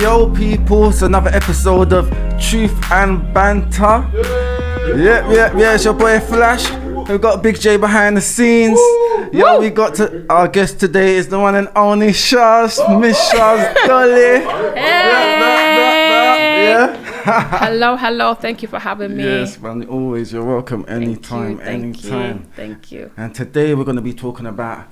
Yo people, it's another episode of Truth and Banter. Yeah, it's your boy Flash. We've got Big J behind the scenes. Yo, we got to our guest today is the one and only Miss Charzdollie. Hey. Yeah. Hello. Thank you for having me. Yes, man. Always, you're welcome. Anytime. Thank you. And today we're going to be talking about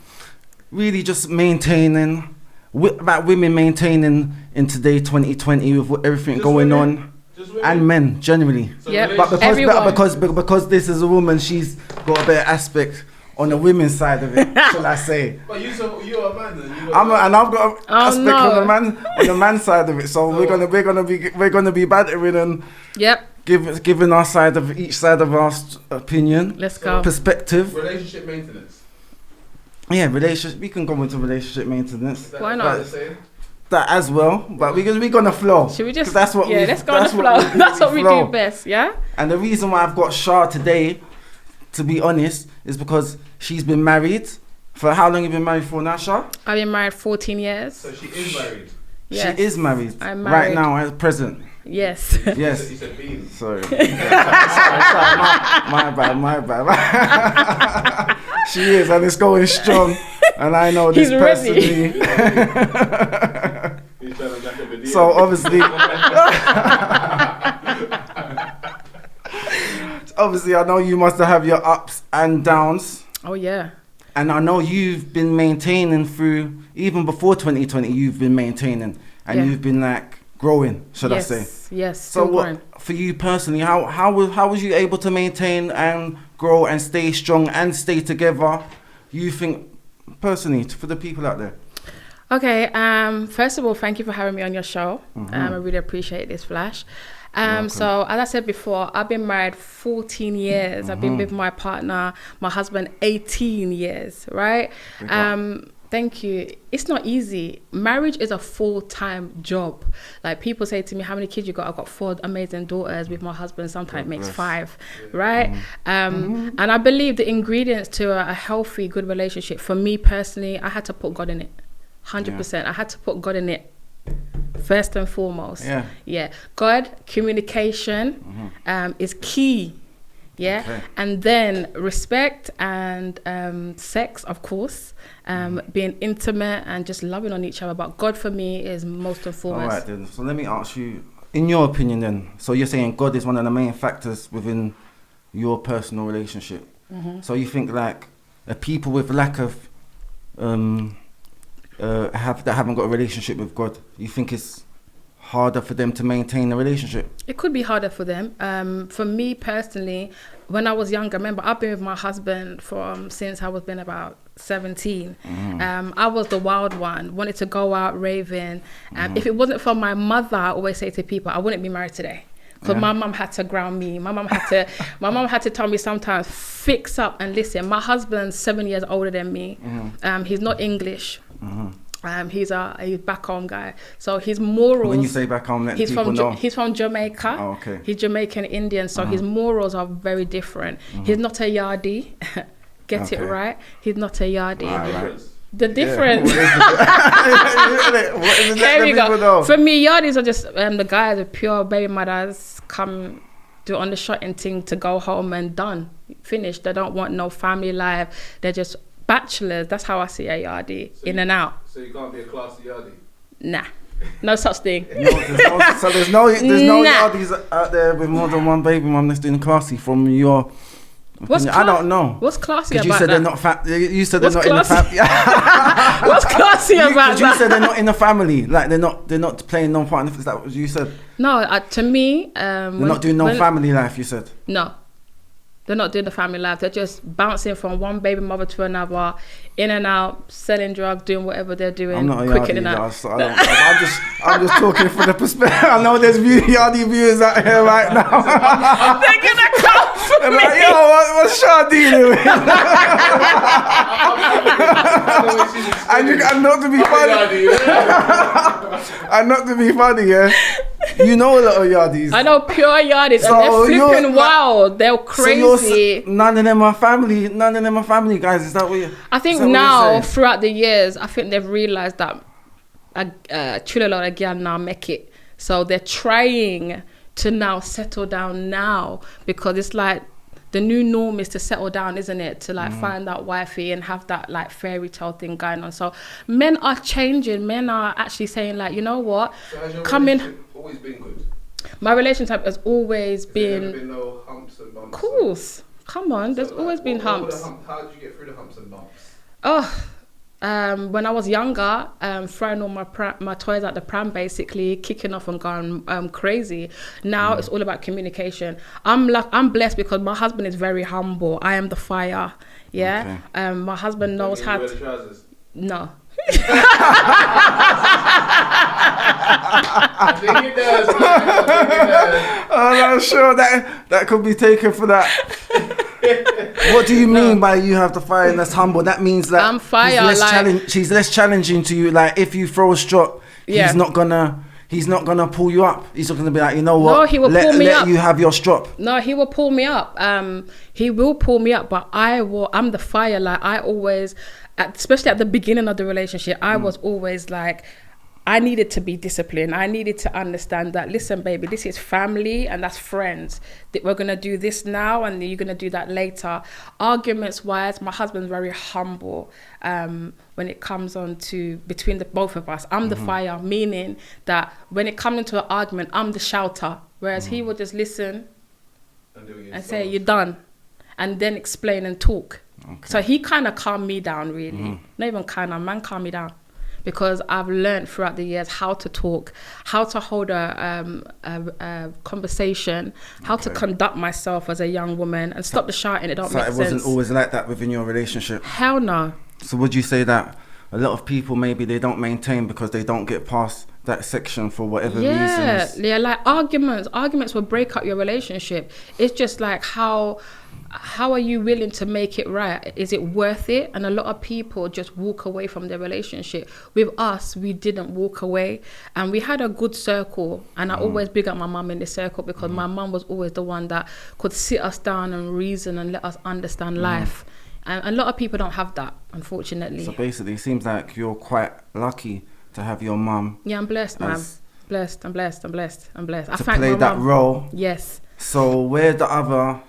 really just maintaining, about women maintaining in today 2020 with everything just going women? On. And men generally. So yeah, but because this is a woman, she's got a better aspect on the women's side of it, shall I say? But you're a man. I've got an aspect on the man side of it. So we're gonna be bantering and giving our side of each side of our opinion. Let's go. Perspective. Relationship maintenance. Yeah, relationship. We can go into relationship maintenance. Why not? That as well, but we're gonna flow. Should we just? That's what let's go on the flow. That's what we do best, yeah. And the reason why I've got Char today, to be honest, is because she's been married. For how long have you been married for now, Char? I've been married 14 years. So she is married. Yes. She is married. I'm married right now at present. Yes. Yes. You said bean. Sorry. Sorry. My bad. She is, and it's going strong. And I know this personally. So obviously, I know you must have your ups and downs. Oh yeah. And I know you've been maintaining through, even before 2020, you've been maintaining, and you've been like growing, should I say? Yes. So what, for you personally, how was you able to maintain and grow and stay strong and stay together? You think personally, for the people out there? Okay, first of all, thank you for having me on your show. I really appreciate this, Flash. So as I said before, I've been married 14 years. I've been with my partner, my husband, 18 years, right? Thank you. It's not easy. Marriage is a full-time job. Like people say to me, how many kids you got? I've got 4 amazing daughters. With my husband, sometimes it makes 5, right? And I believe the ingredients to a healthy, good relationship, for me personally, I had to put God in it. 100%. I had to put God in it first and foremost. Yeah. God, communication is key. Yeah. Okay. And then respect and sex, of course, being intimate and just loving on each other. But God for me is most and foremost. All right then. So let me ask you, in your opinion then, so you're saying God is one of the main factors within your personal relationship. So you think like people with lack of that haven't got a relationship with God, you think it's harder for them to maintain a relationship? It could be harder for them. For me personally, when I was younger, remember I've been with my husband since I was been about 17. I was the wild one, wanted to go out raving. If it wasn't for my mother, I always say to people, I wouldn't be married today. Because my mum had to ground me. My mum had to tell me sometimes, fix up and listen. My husband's 7 years older than me. He's not English. He's a back home guy. So his morals. When you say back home, let people know. He's from Jamaica. Oh, okay. He's Jamaican Indian, so his morals are very different. He's not a yardie. Get it right. He's not a yardie. Right. The difference. What is it? Here we go. For me, yardies are just the guys with pure baby mothers come do on the shotting thing to go home and done. Finished. They don't want no family life. They're just bachelors. That's how I see a yardie, in and out. So you can't be a classy yardie? Nah. No such thing. There's no yardies out there with more than one baby mum that's doing classy from your... I don't know. What's classy about that? You said they're not you said they're not in the family. What's classy about that? You said they're not in the family. Like they're not playing no part. Is that what you said? No, to me, they're not doing no family life. You said no. They're not doing the family life. They're just bouncing from one baby mother to another, in and out, selling drugs, doing whatever they're doing. I'm not a yardie, I'm just talking from the perspective. I know there's yardie viewers out here right now. They're gonna come for me. Like, yo, what's Char dealing with? and not to be funny, yeah. You know a lot of yardies. I know pure yardies, and they're flipping wild. They're crazy. None of them are family. None of them are family guys. Is that what you? I think now, throughout the years, I think they've realised that chillalo again now make it. So they're trying to now settle down now, because it's like the new norm is to settle down, isn't it? To like find that wifey and have that like fairy tale thing going on. So men are changing. Men are actually saying like, you know what? So has your relationship always been good? My relationship has always Has been. there never been no humps and bumps? Of course. Come on. There's always been humps. How did you get through the humps and bumps? Oh. When I was younger, throwing all my toys at the pram, basically kicking off and going crazy. Now it's all about communication. I'm blessed because my husband is very humble. I am the fire. Yeah. Okay. My husband knows how to. Trousers? No. I think it does. I'm not sure that could be taken for that. What do you mean by you have the fire and that's humble? That means that I'm fire. She's less challenging to you. Like if you throw a strop, he's not gonna pull you up. He's not gonna be like, you know what? No, he will pull me up. Let you have your strop. No, he will pull me up. He will pull me up, but I'm the fire. Like I always, especially at the beginning of the relationship, I was always like, I needed to be disciplined. I needed to understand that, listen, baby, this is family and that's friends. That we're going to do this now and you're going to do that later. Arguments wise, my husband's very humble when it comes on to between the both of us. I'm the fire, meaning that when it comes into an argument, I'm the shouter. Whereas he will just listen and say, you're done. And then explain and talk. Okay. So he kind of calmed me down, really. Not even kind of, man, calm me down. Because I've learned throughout the years how to talk, how to hold a conversation, how to conduct myself as a young woman and stop the shouting. It don't make sense. So it wasn't always like that within your relationship? Hell no. So would you say that a lot of people, maybe they don't maintain because they don't get past that section for whatever reasons? Yeah, like arguments will break up your relationship. It's just like how are you willing to make it right? Is it worth it? And a lot of people just walk away from their relationship. With us, we didn't walk away, and we had a good circle. And I always big up my mum in the circle because my mum was always the one that could sit us down and reason and let us understand life. And a lot of people don't have that, unfortunately. So basically, it seems like you're quite lucky to have your mum. Yeah, I'm blessed, man. I'm blessed. To play that role. Yes. So where the other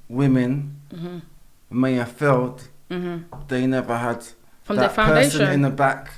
women may have felt they never had from that their foundation person in the back,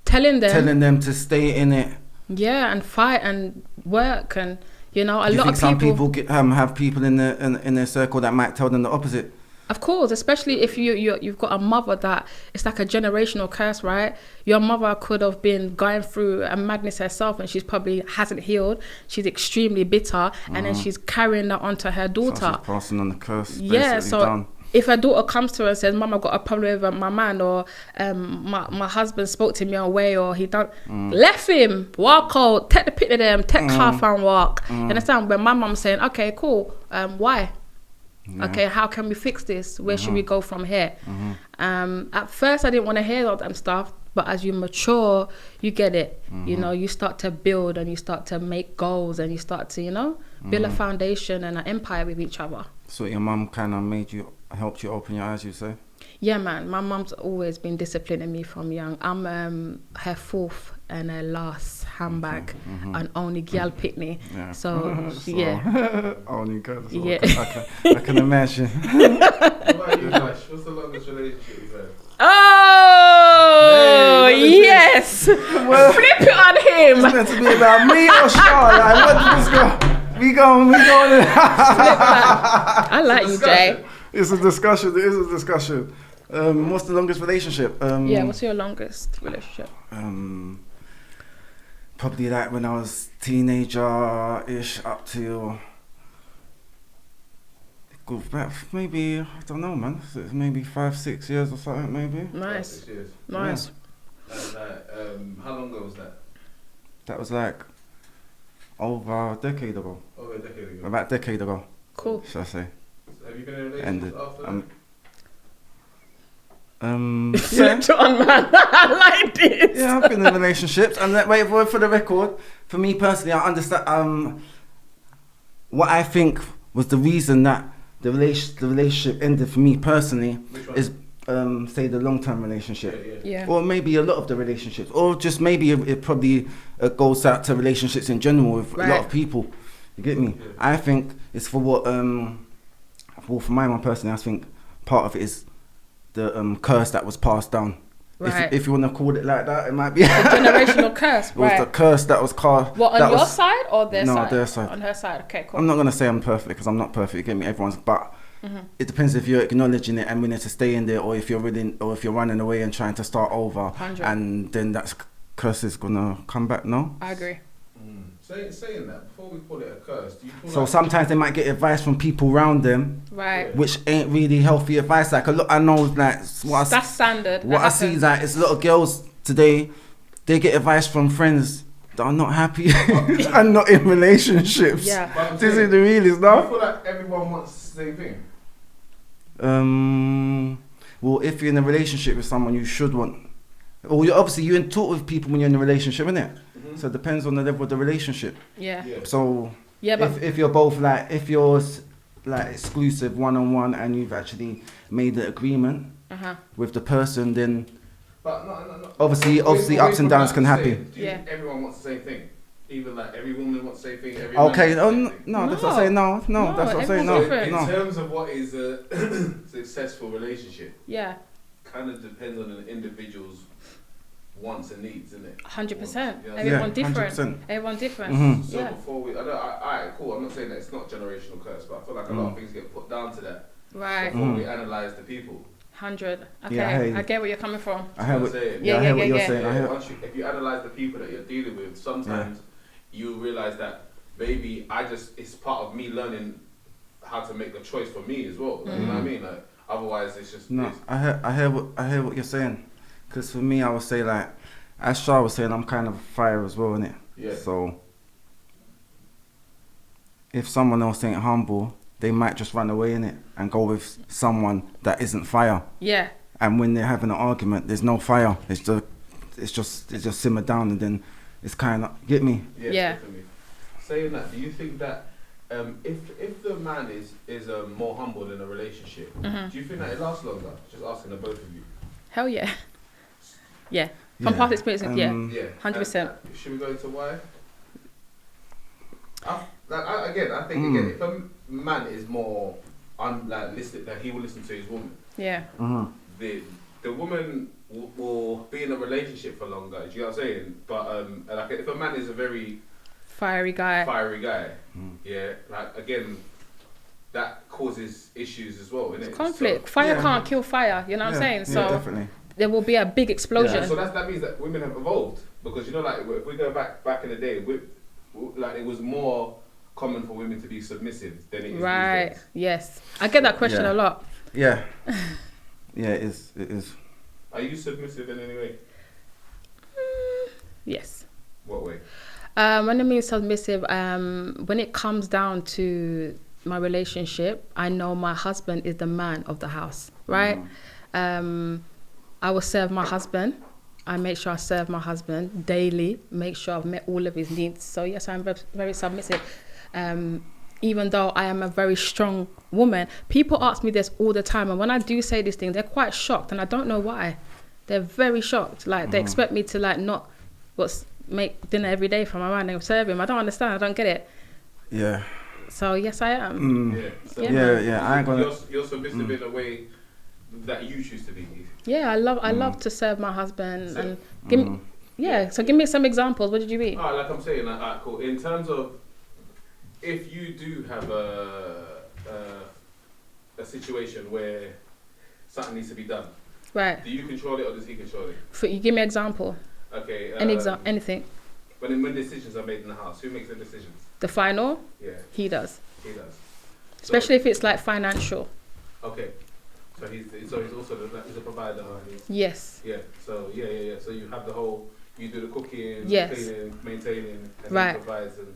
telling them to stay in it, and fight and work, and a lot of people. Some people have people in their circle that might tell them the opposite? Of course, especially if you've got a mother that it's like a generational curse, right? Your mother could have been going through a madness herself and she's probably hasn't healed. She's extremely bitter and then she's carrying that onto her daughter. So she's passing on the curse. Yeah, so done. If her daughter comes to her and says, Mum, I've got a problem with my man, or my husband spoke to me away, or he done left him, walk out, take the pit of them, take half and walk. You understand? When my mum's saying, okay, cool, why? Yeah. Okay, how can we fix this? Where should we go from here? At first, I didn't want to hear all that stuff, but as you mature, you get it. You start to build and you start to make goals and you start to, build a foundation and an empire with each other. So your mum kind of helped you open your eyes, you say? Yeah, man. My mum's always been disciplining me from young. I'm her fourth and her last handbag, and only girl pitney. Yeah. So yeah. Only girl. So yeah. I can imagine. What about you, Ash? What's the longest relationship you've had? Oh, yes. Well, flip it on him. It's meant to be about me or Charlotte. Like, what did this go? We going. I like you, Jay. It's a discussion. It is a discussion. What's the longest relationship? What's your longest relationship? Probably like when I was teenager-ish up to maybe, I don't know, man. Maybe 5-6 years or something, maybe. Nice. 5-6 years. Nice. Yeah. How long ago was that? That was like over a decade ago. Over a decade ago. About a decade ago. Cool. Should I say? Have you been in a relationship after that? Flipped on, man. I like this. Yeah, I've been in relationships, and wait for the record. For me personally, I understand what I think was the reason that the relationship ended for me personally is say the long-term relationship, Yeah. or maybe a lot of the relationships, or just maybe it probably goes out to relationships in general with a lot of people. You get me? Yeah. I think it's for what for my one personally, I think part of it is the curse that was passed down. Right. If you want to call it like that, it might be a generational curse. It was the curse that was cast. What, on your side or their side? No, their side. On her side. Okay, cool. I'm not gonna say I'm perfect because I'm not perfect. You get me? Everyone's, but it depends if you're acknowledging it and willing to stay in there, or if you're willing, or if you're running away and trying to start over, 100. and then that curse is gonna come back. No. I agree. Saying that, before we call it a curse, do you feel So like sometimes they might get advice from people around them, Right. which ain't really healthy advice. Like a lot, I know, like That's standard. what I see is that it's a lot of girls today, they get advice from friends that are not happy and not in relationships. Yeah. But I'm This saying, is the realest do you stuff. feel like everyone wants the same thing? Well, if you're in a relationship with someone, you should want. Well, you're in talk with people when you're in a relationship, innit? So it depends on the level of the relationship. Yeah. So Yeah, but if you're both like, if you're like exclusive one-on-one and you've actually made the agreement with the person, then But no. obviously Away ups and from downs that, can say, happen. Do you think everyone wants the same thing? Even like every woman wants the same thing. Every Okay, man oh, wants the same thing? no, that's what I'm saying. No, No, that's what I'm saying. everyone's No, different. In no. terms of what is a successful relationship, yeah, kind of depends on an individual's wants and needs, isn't it? 100%. Yeah. Everyone Yeah, different. 100%. Everyone different. Mhm. So Yeah. before we, alright, cool. I'm not saying that it's not generational curse, but I feel like a lot of things get put down to that Right. before we analyze the people. 100. Okay. Yeah, I hear you. I get where you're coming from. I hear what, saying. Yeah, I hear what yeah, you're yeah. saying. I hear. If you analyze the people that you're dealing with, sometimes you realize that maybe it's part of me learning how to make a choice for me as well. Like, you know what I mean? Like, otherwise, it's just No, I hear what you're saying. Because for me, I would say like, as Shah was saying, I'm kind of fire as well, innit? Yeah. So if someone else ain't humble, they might just run away in it and go with someone that isn't fire. Yeah. And when they're having an argument, there's no fire. It's just simmered down, and then it's kind of, get me? Yeah. Definitely. Saying that, do you think that if the man is more humble in a relationship, do you think that it lasts longer? Just asking the both of you. Hell yeah. Yeah. From Yeah. past experiences, yeah. Yeah. 100%. Should we go into why? I think if a man is more listed, that he will listen to his woman. Yeah. The woman will be in a relationship for longer. Do you know what I'm saying? But like if a man is a very Fiery guy. yeah, like again, that causes issues as well, innit? Conflict. So, Fire can't kill fire. You know what I'm saying? So definitely. there will be a big explosion. so that means that women have evolved, because you know, like if we go back in the day, like it was more common for women to be submissive than it is Right. these days. Yes. I get that question a lot. Yeah. Yeah, it is. Are you submissive in any way? Yes. What way? When I mean submissive, when it comes down to my relationship, I know my husband is the man of the house, right? I will serve my husband. I make sure I serve my husband daily, make sure I've met all of his needs. So yes, I'm very submissive. Even though I am a very strong woman, people ask me this all the time. And when I do say this thing, they're quite shocked. And I don't know why. They're very shocked. Like they expect me to like not make dinner every day for my man and serve him. I don't understand. I don't get it. Yeah. So yes, I am. Yeah. So Yeah. I ain't gonna. You're submissive in a way that you choose to be. Yeah, I love to serve my husband and give me. Yeah. So give me some examples. What did you mean? Like I'm saying, like, cool. In terms of if you do have a situation where something needs to be done, Right. do you control it or does he control it? You give me an example. Okay. Anything. When decisions are made in the house, who makes the decisions? The final, Yeah, he does. he does. Especially if it's like financial. Okay. So he's also he's a provider. Yes. Yeah. So yeah. So you have the whole. You do the cooking, Yes. cleaning, maintaining, and Right. he provides, and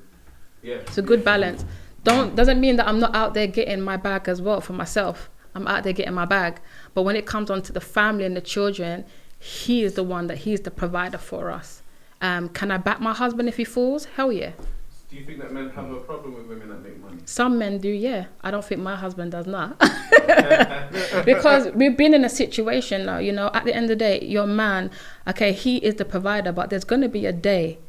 yeah. It's a good balance. Doesn't mean that I'm not out there getting my bag as well for myself. I'm out there getting my bag. But when it comes on to the family and the children, he is the one he's the provider for us. Can I back my husband if he falls? Hell yeah. Do you think that men have a problem with women that make money? Some men do, yeah. I don't think my husband does not. Because we've been in a situation now, you know, at the end of the day, your man, okay, he is the provider, but there's going to be a day,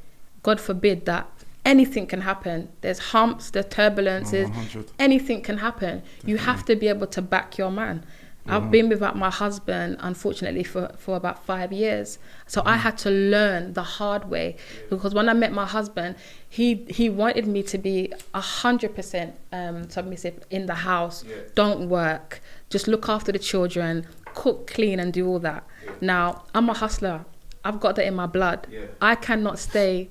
God forbid, that anything can happen. There's humps, there's turbulences, anything can happen. Definitely. You have to be able to back your man. I've been without my husband, unfortunately, for about 5 years. So I had to learn the hard way, because when I met my husband, he wanted me to be 100% submissive in the house. Don't work, just look after the children, cook, clean, and do all that. Now, I'm a hustler. I've got that in my blood. I cannot stay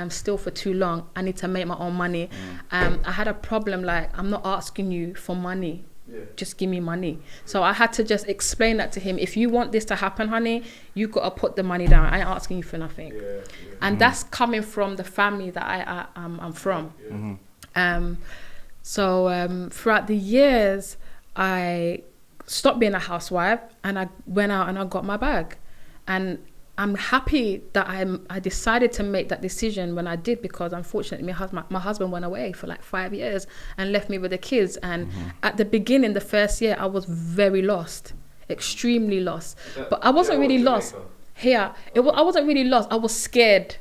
still for too long. I need to make my own money. I had a problem, like, I'm not asking you for money. Just give me money. So I had to just explain that to him. If you want this to happen, honey, you got to put the money down. I ain't asking you for nothing. And that's coming from the family that I'm from. So throughout the years, I stopped being a housewife and I went out and I got my bag. And I'm happy that I decided to make that decision when I did, because unfortunately my husband went away for like 5 years and left me with the kids. And at the beginning, the first year, I was very lost, extremely lost. But I wasn't really lost here. I wasn't really lost. I was scared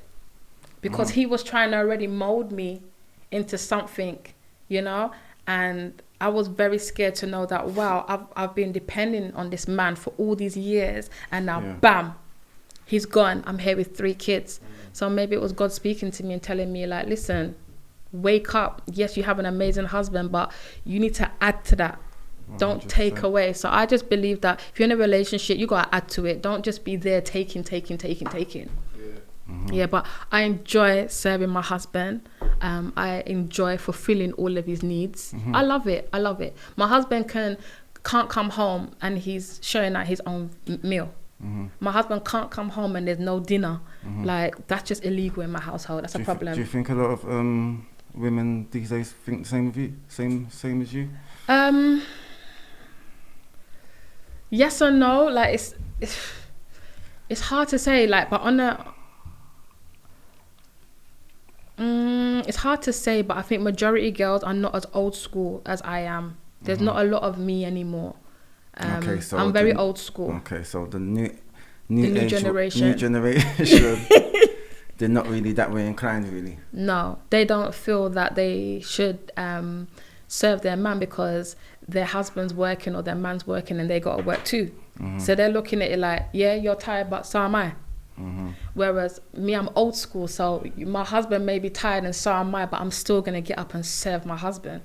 because he was trying to already mold me into something, you know, and I was very scared to know that, wow, I've been depending on this man for all these years, and now bam, he's gone. I'm here with 3 kids. So maybe it was God speaking to me and telling me, like, listen, wake up. Yes, you have an amazing husband, but you need to add to that. 100%. Don't take away. So I just believe that if you're in a relationship, you got to add to it. Don't just be there taking. Yeah, but I enjoy serving my husband. I enjoy fulfilling all of his needs. I love it. My husband can't come home and he's showing out his own meal. My husband can't come home and there's no dinner. Like, that's just illegal in my household. That's a problem. Do you think a lot of women these days think the same with you? Same as you? Yes or no. Like, it's hard to say. Like, but it's hard to say. But I think majority girls are not as old school as I am. There's not a lot of me anymore. Okay, so I'm very old school. Okay, so the new generation, they're not really that way inclined, really. No, they don't feel that they should serve their man because their husband's working or their man's working and they got to work too. So they're looking at it like, yeah, you're tired, but so am I. Whereas me, I'm old school, so my husband may be tired and so am I, but I'm still going to get up and serve my husband.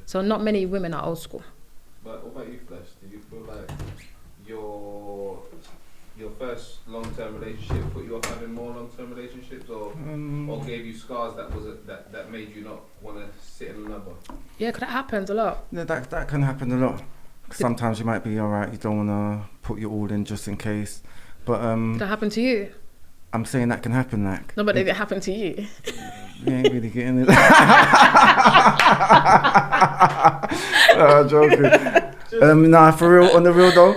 So not many women are old school. But what about you, Flesh? Do you feel like your first long-term relationship put you off having more long-term relationships, or gave you scars that made you not want to sit in another? Yeah, because that happens a lot. Yeah, that can happen a lot. Sometimes you might be alright, you don't want to put your all in just in case. But did that happen to you? I'm saying that can happen, like. No, but did it happen to you? You ain't really getting it. Joking. Nah, for real, on the real though.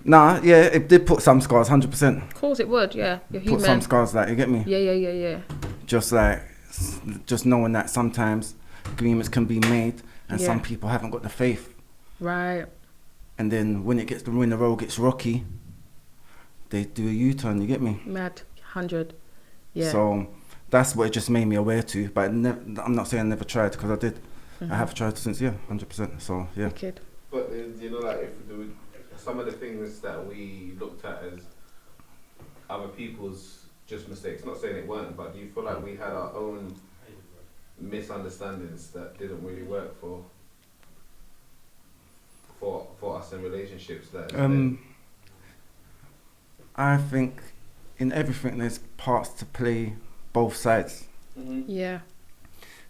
Nah, yeah, it did put some scars, 100%. Of course it would, yeah. You're human. Put some scars, like, you get me? Yeah. Just knowing that sometimes agreements can be made and some people haven't got the faith. Right. And then when the road gets rocky, they do a U-turn, you get me? Mad, 100, yeah. So that's what it just made me aware to, but I'm not saying I never tried, because I did. I have tried since, 100%, so yeah. Wicked. But you know, like, some of the things that we looked at as other people's just mistakes, not saying it weren't, but do you feel like we had our own misunderstandings that didn't really work for us in relationships? I think in everything there's parts to play both sides. Yeah.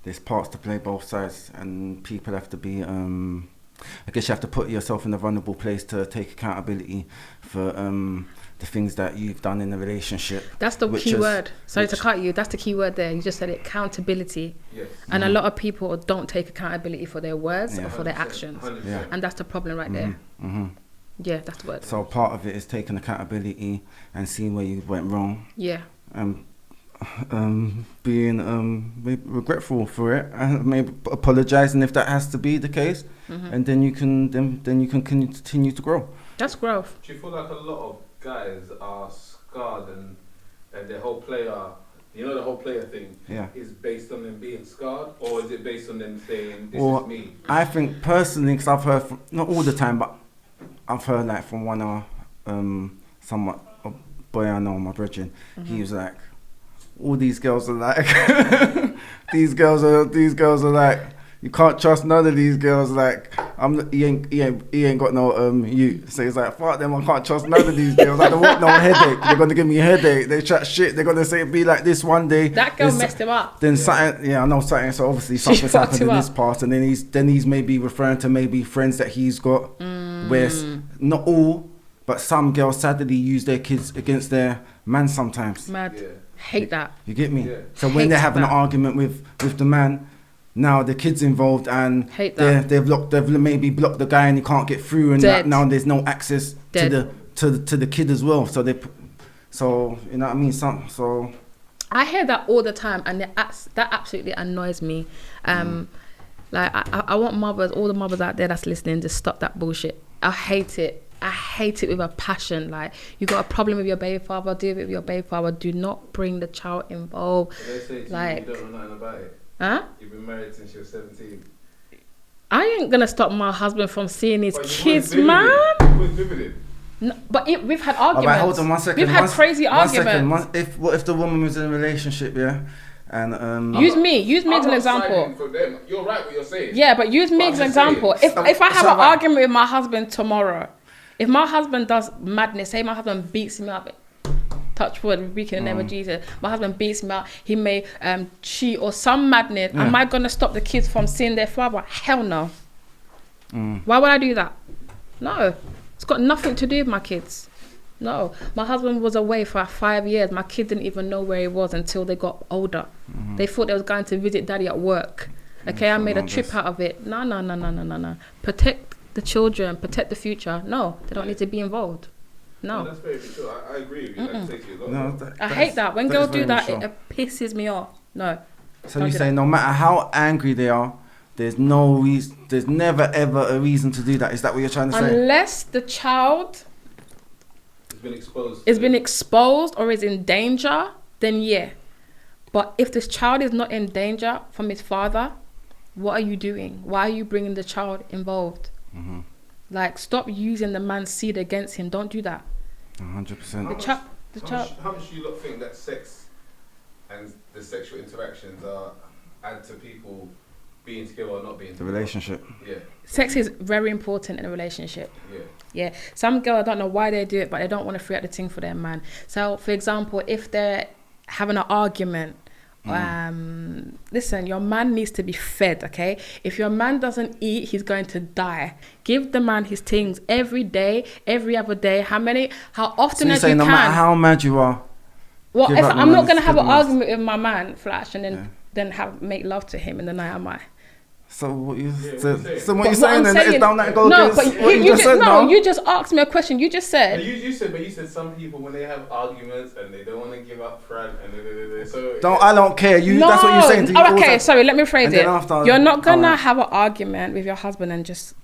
There's parts to play both sides, and people have to be, I guess you have to put yourself in a vulnerable place to take accountability for the things that you've done in the relationship. That's the key word. Sorry to cut you. That's the key word there. You just said it, accountability. Yes. And a lot of people don't take accountability for their words or for their actions. And that's the problem right there. Yeah, that's the word. So part of it is taking accountability and seeing where you went wrong. Yeah. being regretful for it, and maybe apologizing if that has to be the case, and then you can continue to grow. That's growth. Do you feel like a lot of guys are scarred and their whole player, the whole player thing, is based on them being scarred, or is it based on them saying this is me? I think personally, because I've heard not all the time, but I've heard like from one of somewhat a boy I know, my brethren, he was like, all these girls are like these girls are like, you can't trust none of these girls, like he ain't got no you. So he's like, fuck them, I can't trust none of these girls. I don't want no headache. They're gonna give me a headache. They chat shit. They're gonna say it be like this one day. That girl messed him up. Then something, I know something. So obviously something's happened in this past, and then he's maybe referring to maybe friends that he's got, where not all, but some girls sadly use their kids against their man sometimes. Mad. Yeah. Hate that. You get me? Yeah. So when they have an argument with the man, now the kid's involved, and they've maybe blocked the guy and he can't get through, and now there's no access to the kid as well. So you know what I mean? So I hear that all the time, and that absolutely annoys me. Like I want mothers, all the mothers out there that's listening, to stop that bullshit. I hate it. I hate it with a passion. Like, you got a problem with your baby father, deal with your baby father. Do not bring the child involved. They say to like, you don't know nothing about it. Huh? You've been married since you were 17. I ain't gonna stop my husband from seeing his kids, man. No, but we've had arguments. Right, hold on 1 second. We've had crazy arguments. What if the woman was in a relationship, and use me as an example. You're right what you're saying. Yeah, but use me as an example. If I have an argument with my husband tomorrow, if my husband does madness, say my husband beats me up, touch wood, speaking in the name of Jesus, my husband beats me up, he may cheat or some madness, am I going to stop the kids from seeing their father? Hell no. Why would I do that? No. It's got nothing to do with my kids. No. My husband was away for 5 years. My kids didn't even know where he was until they got older. They thought they was going to visit daddy at work. Okay, I made a trip out of it. No. Protect the children, protect the future. No, they don't need to be involved. No. That's very true. I agree with you. I hate that. When girls do that, it pisses me off. No. So you say no matter how angry they are, there's no reason, there's never ever a reason to do that. Is that what you're trying to say? Unless the child has been exposed or is in danger, then yeah. But if this child is not in danger from his father, what are you doing? Why are you bringing the child involved? Like, stop using the man's seed against him. Don't do that. 100%. How much do you lot think that sex and the sexual interactions add to people being together or not being together? The relationship. Yeah. Sex is very important in a relationship. Yeah. Some girl, I don't know why they do it, but they don't want to free out the thing for their man. So, for example, if they're having an argument, listen, your man needs to be fed, okay? If your man doesn't eat, he's going to die. Give the man his things every day, every other day. How often as you can. No matter how mad you are. Well, if I'm not going to have an argument with my man, Flash, and then make love to him in the night, am I? So what you what you're saying then is down that go against what you just said, you just asked me a question. You just said. You said some people when they have arguments and they don't want to give up front and so. I don't care. That's what you're saying. Okay, sorry. Let me phrase it. You're not gonna have an argument with your husband and just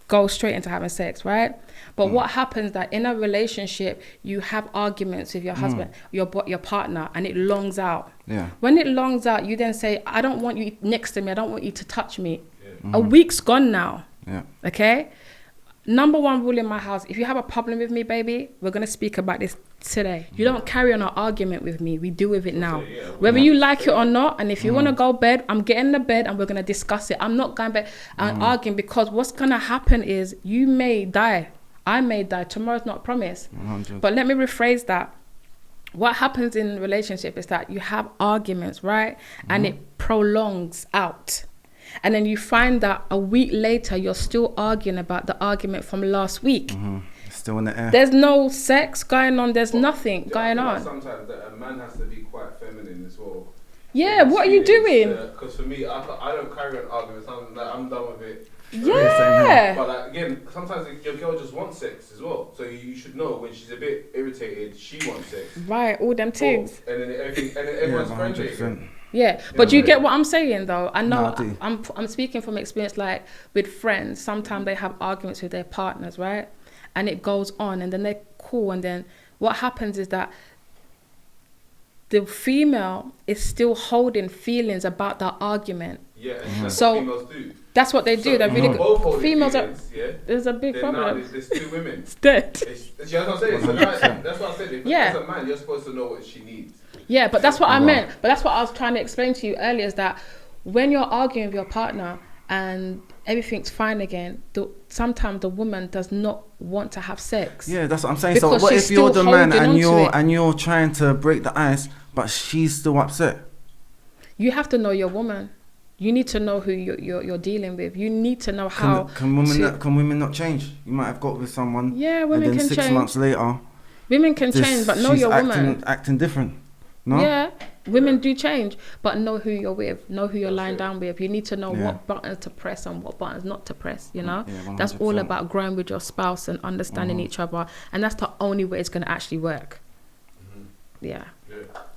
go straight into having sex, right? But what happens that in a relationship you have arguments with your husband, your partner, and it longs out. Yeah. When it longs out, you then say, I don't want you next to me. I don't want you to touch me. A week's gone now. Yeah. Okay? Number one rule in my house, if you have a problem with me, baby, we're going to speak about this today. You don't carry on an argument with me. We deal with it now. Whether you like it or not, and if you want to go bed, I'm getting to bed and we're going to discuss it. I'm not going back and arguing, because what's going to happen is you may die. I may die. Tomorrow's not a promise. 100. But let me rephrase that. What happens in a relationship is that you have arguments, right? And it prolongs out. And then you find that a week later, you're still arguing about the argument from last week. Still in the air. There's no sex going on. There's nothing going on. Sometimes a man has to be quite feminine as well. Yeah, what are you doing? Because for me, I don't carry on arguments. I'm done with it. Yeah. But like, again, sometimes your girl just wants sex as well. So you should know when she's a bit irritated, she wants sex. Right, all them things. And then everyone's friendly. Yeah, but you get what I'm saying though. I know No, I'm speaking from experience. Like with friends, sometimes they have arguments with their partners, right? And it goes on, and then they're cool, and then what happens is that the female is still holding feelings about that argument. Yeah, and that's what females do. That's what they do. They're really good. Females feelings, there's a big problem. There's two women. It's dead. You know what I'm saying? So that's what I said. If as a man, you're supposed to know what she needs. Yeah, but that's what I meant. But that's what I was trying to explain to you earlier, is that when you're arguing with your partner and everything's fine again, sometimes the woman does not want to have sex. Yeah, that's what I'm saying. So what if you're the man and you're trying to break the ice, but she's still upset? You have to know your woman. You need to know who you're dealing with. You need to know how. Can women not change? You might have got with someone. Yeah, women and then can 6 change. months later, women can change, but know your woman. Acting different. No? Yeah, women do change, but know who you're with. Know who you're lying down with. You need to know what buttons to press and what buttons not to press. You know, that's all about growing with your spouse and understanding each other, and that's the only way it's going to actually work. Yeah.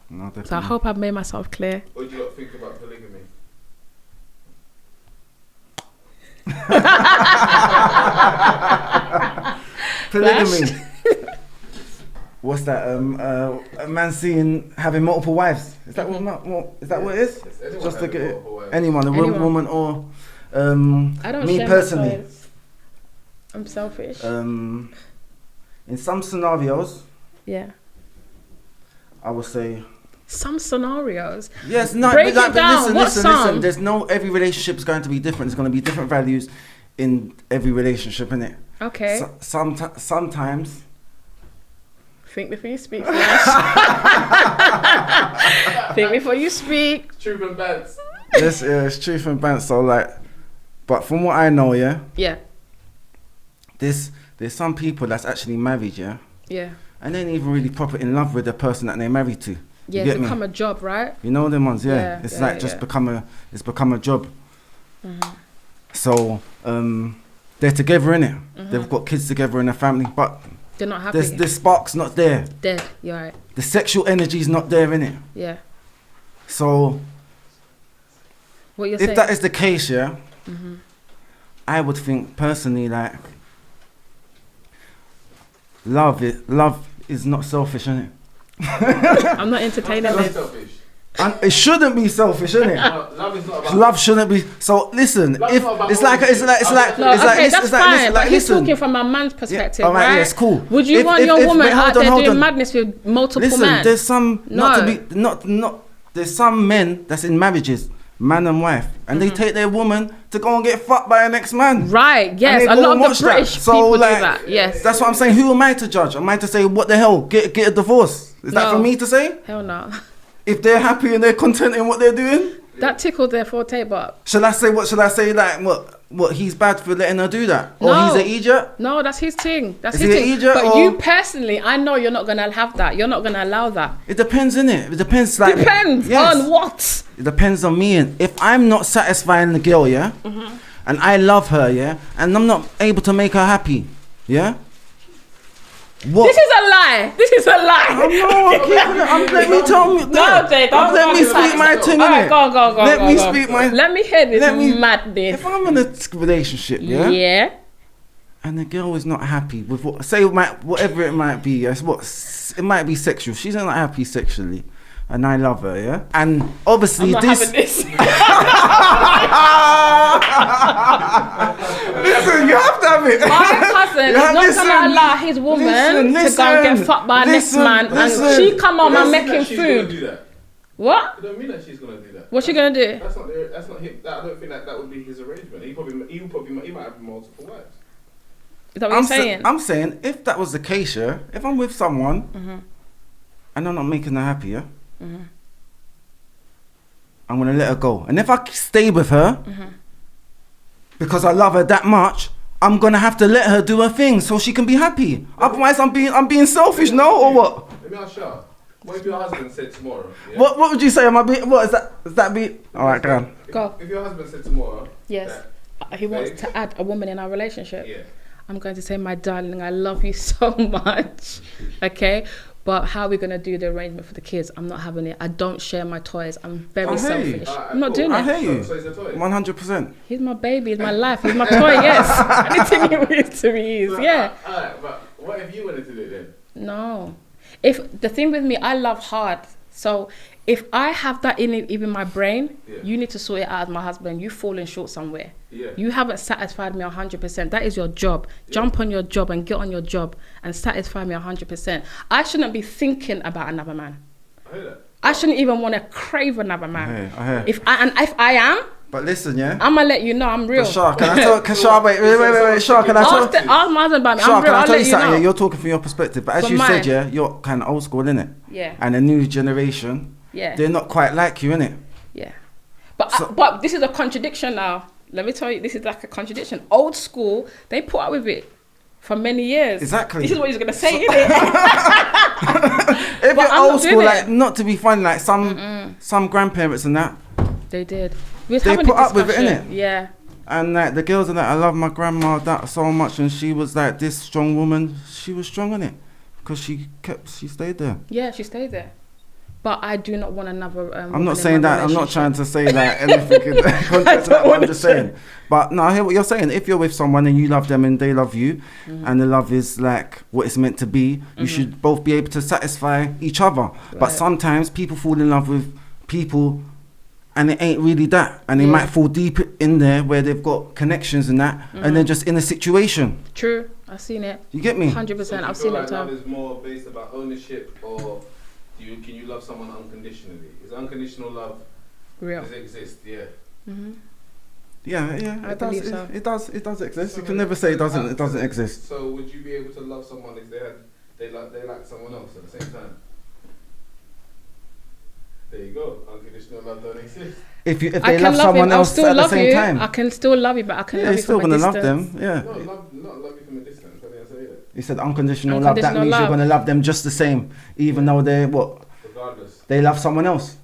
No, so I hope I've made myself clear. What do you think about polygamy? Polygamy. What's that? A man having multiple wives. Is that what it is? Just to get anyone, a woman or I don't me personally. I'm selfish. In some scenarios, I would say. Some scenarios. Yes, no. Break it down. Listen. There's every relationship is going to be different. There's going to be different values in every relationship, innit? Okay. Sometimes. Think before you speak, Flash. Think before you speak. Truth and Bantz. Yes, it's truth and Bantz. So but from what I know, there's some people that's actually married, and they ain't even really proper in love with the person that they're married to. Yeah, it's become a job, right? You know them ones, it's become a job. So they're together, innit? They've got kids together in a family, but they're not happy. The spark's not there. Dead, you're right. The sexual energy's not there, innit? Yeah. So what you're saying? If that is the case, I would think personally love is not selfish, innit? I'm not entertaining this. And it shouldn't be selfish, isn't it? No, love is not about. Love shouldn't be. So listen, if it's like that's fine. But he's talking from a man's perspective, all right? right? Yeah, it's cool. Would you want your woman out there doing madness with multiple men? There's some there's some men that's in marriages, man and wife, and they take their woman to go and get fucked by a next man. Right? Yes, a lot of the British people do that. Yes, that's what I'm saying. Who am I to judge? Am I to say what the hell? Get a divorce? Is that for me to say? Hell no. If they're happy and they're content in what they're doing, that tickled their forte. But should I say what he's bad for letting her do that, or he's an idiot? No, that's his thing. That's Is his thing. Idiot, but you personally, I know you're not gonna have that. You're not gonna allow that. It depends, innit? It depends. Depends on what? It depends on me. And if I'm not satisfying the girl, and I love her, and I'm not able to make her happy, What? This is a lie. This is a lie. Let me tell me. No, Jay, don't. Let me speak my thing. Alright, go. Let me speak my. Let me hear this madness. If I'm in a relationship, and the girl is not happy with whatever it might be, it might be sexual. She's not happy sexually, and I love her, and obviously I'm not having this. Listen, you have to have it. My cousin is not gonna allow his woman to go and get fucked by a next man, and she come on and making food. What? I don't mean that she's gonna do that. What's she gonna do? That's not him. I don't think that would be his arrangement. He might have multiple wives. Is that what you're saying? I'm saying if that was the case, if I'm with someone and I'm not making her happy, I'm gonna let her go. And if I stay with her because I love her that much, I'm gonna have to let her do her thing so she can be happy. Otherwise, I'm being selfish, no, or what? Let me ask you. What if your husband said tomorrow? Yeah? What would you say? Am I be? What is that? Is that be? All right, go on. Go. If your husband said tomorrow, Yes. He wants to add a woman in our relationship. yeah, I'm going to say, my darling, I love you so much. Okay? But how are we going to do the arrangement for the kids? I'm not having it. I don't share my toys. I'm very selfish. I'm not doing it. I hear you. So he's a toy. 100%. He's my baby. He's my life. He's my toy, yes. Anything he wants to be used, yeah. Alright, but what if you wanted to do it then? No. If the thing with me, I love hard. So if I have that in even my brain, you need to sort it out as my husband. You've fallen short somewhere. Yeah. You haven't satisfied me 100%. That is your job. Jump on your job and get on your job and satisfy me 100%. I shouldn't be thinking about another man. I hear that. I shouldn't even want to crave another man. I hear. If I am, But listen, yeah. I'm gonna let you know I'm real. But Shah, can I talk? Shah, wait, Shah, can I talk? Ask my husband about me. Shah, I'm can real. I I'll tell you let you something? know. Yeah, you're talking from your perspective, but as From you mine. said, yeah, you're kind of old school, innit? Yeah. And the new generation, Yeah. they're not quite like you, innit? Yeah. But this is a contradiction now. Let me tell you, this is like a contradiction. Old school, they put up with it for many years. Exactly. This is what he's gonna say, isn't it? If But you're I'm old not school, doing like it. not to be funny, like some grandparents and that, They did. We was they having a put up with it, discussion. innit? Yeah. And like the girls and that, I love my grandma that so much, and she was like this strong woman. She was strong in it because she stayed there. Yeah, she stayed there. But I do not want another. I'm not saying that. I'm not trying to say that anything in the context of that. I'm just saying. But no, I hear what you're saying. If you're with someone and you love them and they love you, and the love is like what it's meant to be, you should both be able to satisfy each other. Right. But sometimes people fall in love with people, and it ain't really that, and they might fall deep in there where they've got connections and that, and they're just in a situation. True. I've seen it. You get me? 100%. I've seen it. Love is more based about ownership, or can you love someone unconditionally? Is unconditional love Real. does it exist? Yeah. Yeah, I believe so. It does exist. You can never say it doesn't exist. So would you be able to love someone if they like someone else at the same time? There you go. Unconditional love don't exist. If they love someone else at the same time, I can still love you, but I can love you're you still from a gonna distance. love them. Yeah. No, not love you from a distance. I didn't say that. You said unconditional love. That Unconditional means love. you're gonna love them just the same, even though they're what? Regardless. They love someone else.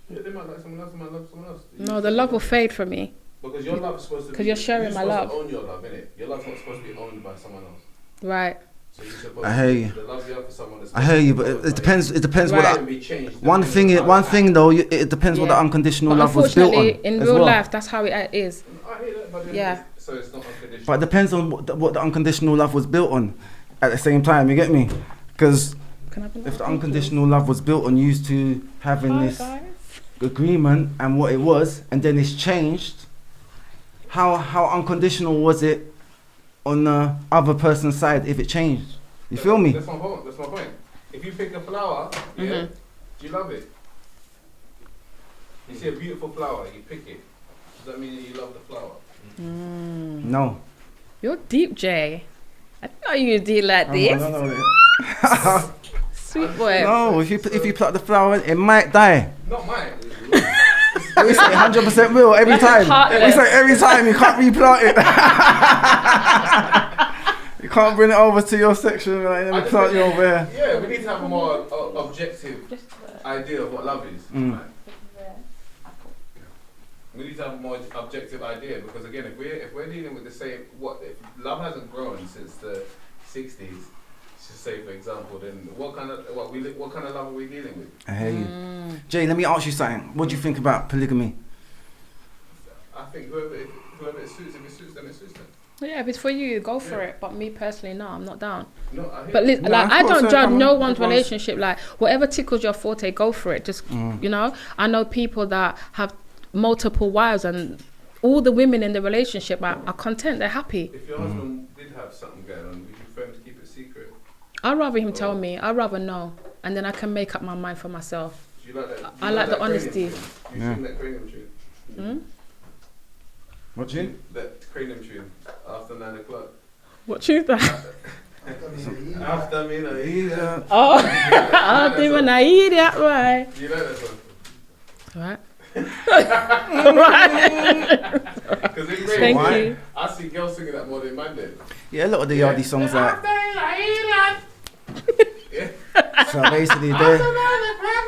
Yeah, they might like someone else. They might love someone else. No, the love will fade for me. Because your love is supposed to be. 'Cause you're sharing my love. You're supposed to own your love, innit? Your love's not supposed to be owned by someone else. Right. So you're supposed I hear you. The love you have for someone is. I hear you, but it depends. It depends Right. what. Can be changed. One thing though, it depends what the unconditional But love was built on. unfortunately, in as real well. life, that's how it is. I hear that, but Yeah. So it's not unconditional. But it depends on what the unconditional love was built on. At the same time, you get me? Because Can I have if the another? unconditional love was built on used to having Hi, this guys. agreement and what it was, and then it's changed, how unconditional was it on the other person's side if it changed? You feel me? That's my point. That's my point. If you pick a flower, do you love it? You see a beautiful flower, you pick it. Does that mean that you love the flower? No. You're deep, Jay. I didn't know you did like this. No. Sweet boy. No, if you pluck the flower, it might die. Not mine. We say 100% real every Like a time. heartless. We say every time you can't replant it. You can't bring it over to your section. Like, let me plant you over there. Yeah, we need to have a more objective idea of what love is. Right? We need to have a more objective idea, because again, if we're dealing with the same, if love hasn't grown since the 60s, to say for example, then what kind of love are we dealing with? I hear you. Jay, let me ask you something. What do you think about polygamy? I think whoever it suits, if it suits them, it suits them. Yeah, if it's for you, go for it. But me personally, no, I'm not down. No, I hear But you. listen, No, like, of I course, don't judge everyone- no one's everyone's- relationship. Like, whatever tickles your forte, go for it. Just, you know, I know people that have multiple wives, and all the women in the relationship are content. They're happy. If your husband did have something going on, would you prefer him to keep it secret? I'd rather him tell me. I'd rather know, and then I can make up my mind for myself. Do you like that? I like the honesty. You sing that cranium tune? What tune? That cranium tune after 9 o'clock. What choose that? After midnight. Oh, I think when I eat that right. Do you like that song? Right. Because in Thank cranium, you. I see girls singing that more than man did. Yeah, a lot of the yardie songs like. Yeah. So basically,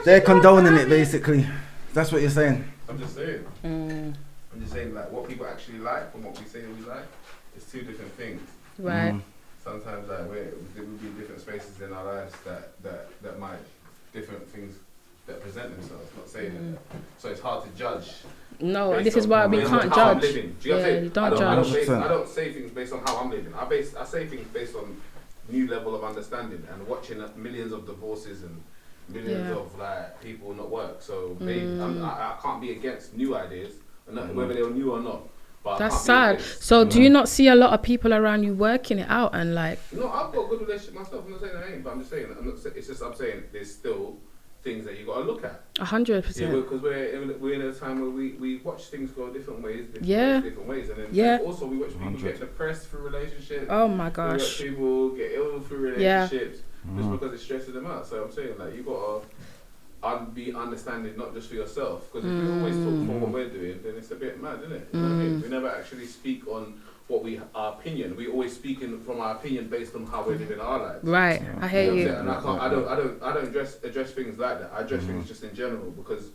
they're condoning it basically. That's what you're saying. I'm just saying. I'm just saying, like, what people actually like and what we say we like is two different things. Right. Sometimes, like, there will be different spaces in our lives that might different things that present themselves. Not saying that. So it's hard to judge. No, and this is why we can't judge. Do you know what I'm saying? You don't judge. I don't say things based on how I'm living. I say things based on new level of understanding and watching millions of divorces and millions of like people not work. So I can't be against new ideas, whether they're new or not. But that's sad. So do you not see a lot of people around you working it out and like? No, I've got a good relationship myself. I'm not saying I ain't, but I'm just saying. I'm saying there's still things that you got to look at. 100%. Yeah, because we're in a time where we watch things go different ways. Different ways, and then and also we watch people 100. get depressed through relationships. Oh my We gosh. watch people get ill through relationships just because it stresses them out. So I'm saying, like, you got to be understanding not just for yourself, because if we always talk for what we're doing, then it's a bit mad, isn't it? You know what I mean? We never actually speak on our opinion. We always speak from our opinion based on how we're living our lives. Right, I hear you. And I don't address things like that. I address things just in general, because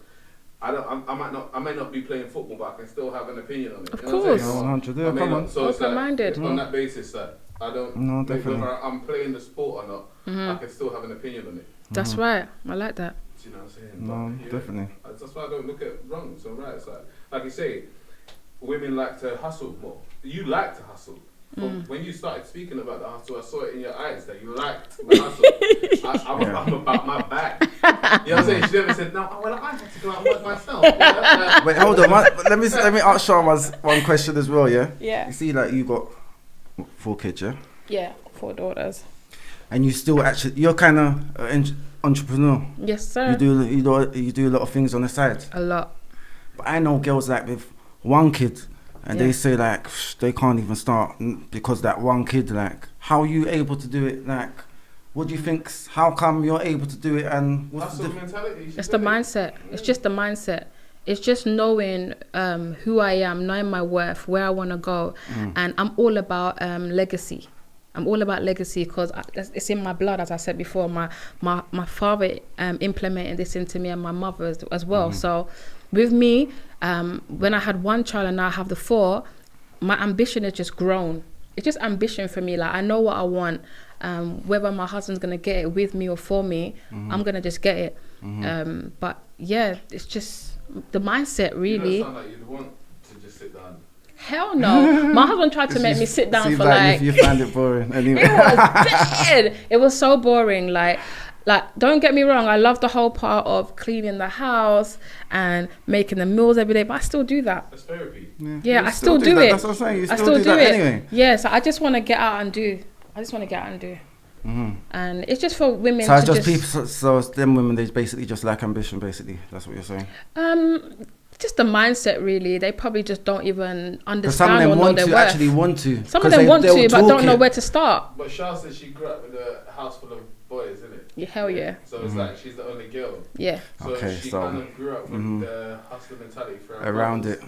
I may not be playing football, but I can still have an opinion on it. Of You know what I'm course. saying? 100. Yeah, come on. So it's like, Open-minded. on that basis, that I don't. No, definitely. Whether I'm playing the sport or not, I can still have an opinion on it. That's right. I like that. Do you know what I'm saying? No, But, definitely. That's why I don't look at wrongs and rights. Like you say, women like to hustle more. You like to hustle. When you started speaking about the hustle, I saw it in your eyes that you liked the hustle. I'm about my bag. You know what I'm saying? She never said, no, well, I have to go out and work myself. You know? Wait, hold on. Let me ask Sharma's one question as well. Yeah. Yeah. You see, like, you got 4 kids, yeah. Yeah, 4 daughters. And you still you're kind of entrepreneur. Yes, sir. You do a lot of things on the side. A lot. But I know girls like with 1 kid, and they say like they can't even start because that 1 kid. Like, how are you able to do it? Like, what do you think? How come you're able to do it? And what's the mentality? It's the mindset. It's just the mindset. It's just knowing who I am, knowing my worth, where I want to go, and I'm all about legacy. I'm all about legacy because it's in my blood, as I said before. My father implemented this into me, and my mother as well. So with me, when I had 1 child and now I have the 4, my ambition has just grown. It's just ambition for me. Like, I know what I want. Whether my husband's going to get it with me or for me, I'm going to just get it. But yeah, it's just the mindset, really. You don't sound like you'd want to just sit down. Hell no. My husband tried to make me sit down for like... You find it boring anyway. It was dead. It was so boring. Like, don't get me wrong. I love the whole part of cleaning the house and making the meals every day, but I still do that. That's therapy. Yeah, I still do it. That's what I'm saying. You I still do that it. anyway. Yeah, so I just want to get out and do. And it's just for women So it's to just people. So them women, they basically just lack ambition. Basically, that's what you're saying. Just the mindset, really. They probably just don't even understand some of them or know want their to worth. actually want to. Some of them want to, but don't know where to start. But Shah said she grew up with a house full of boys, isn't it? Yeah, hell yeah. So it's like she's the only girl. Yeah. So she kind of grew up with the hustler mentality around it.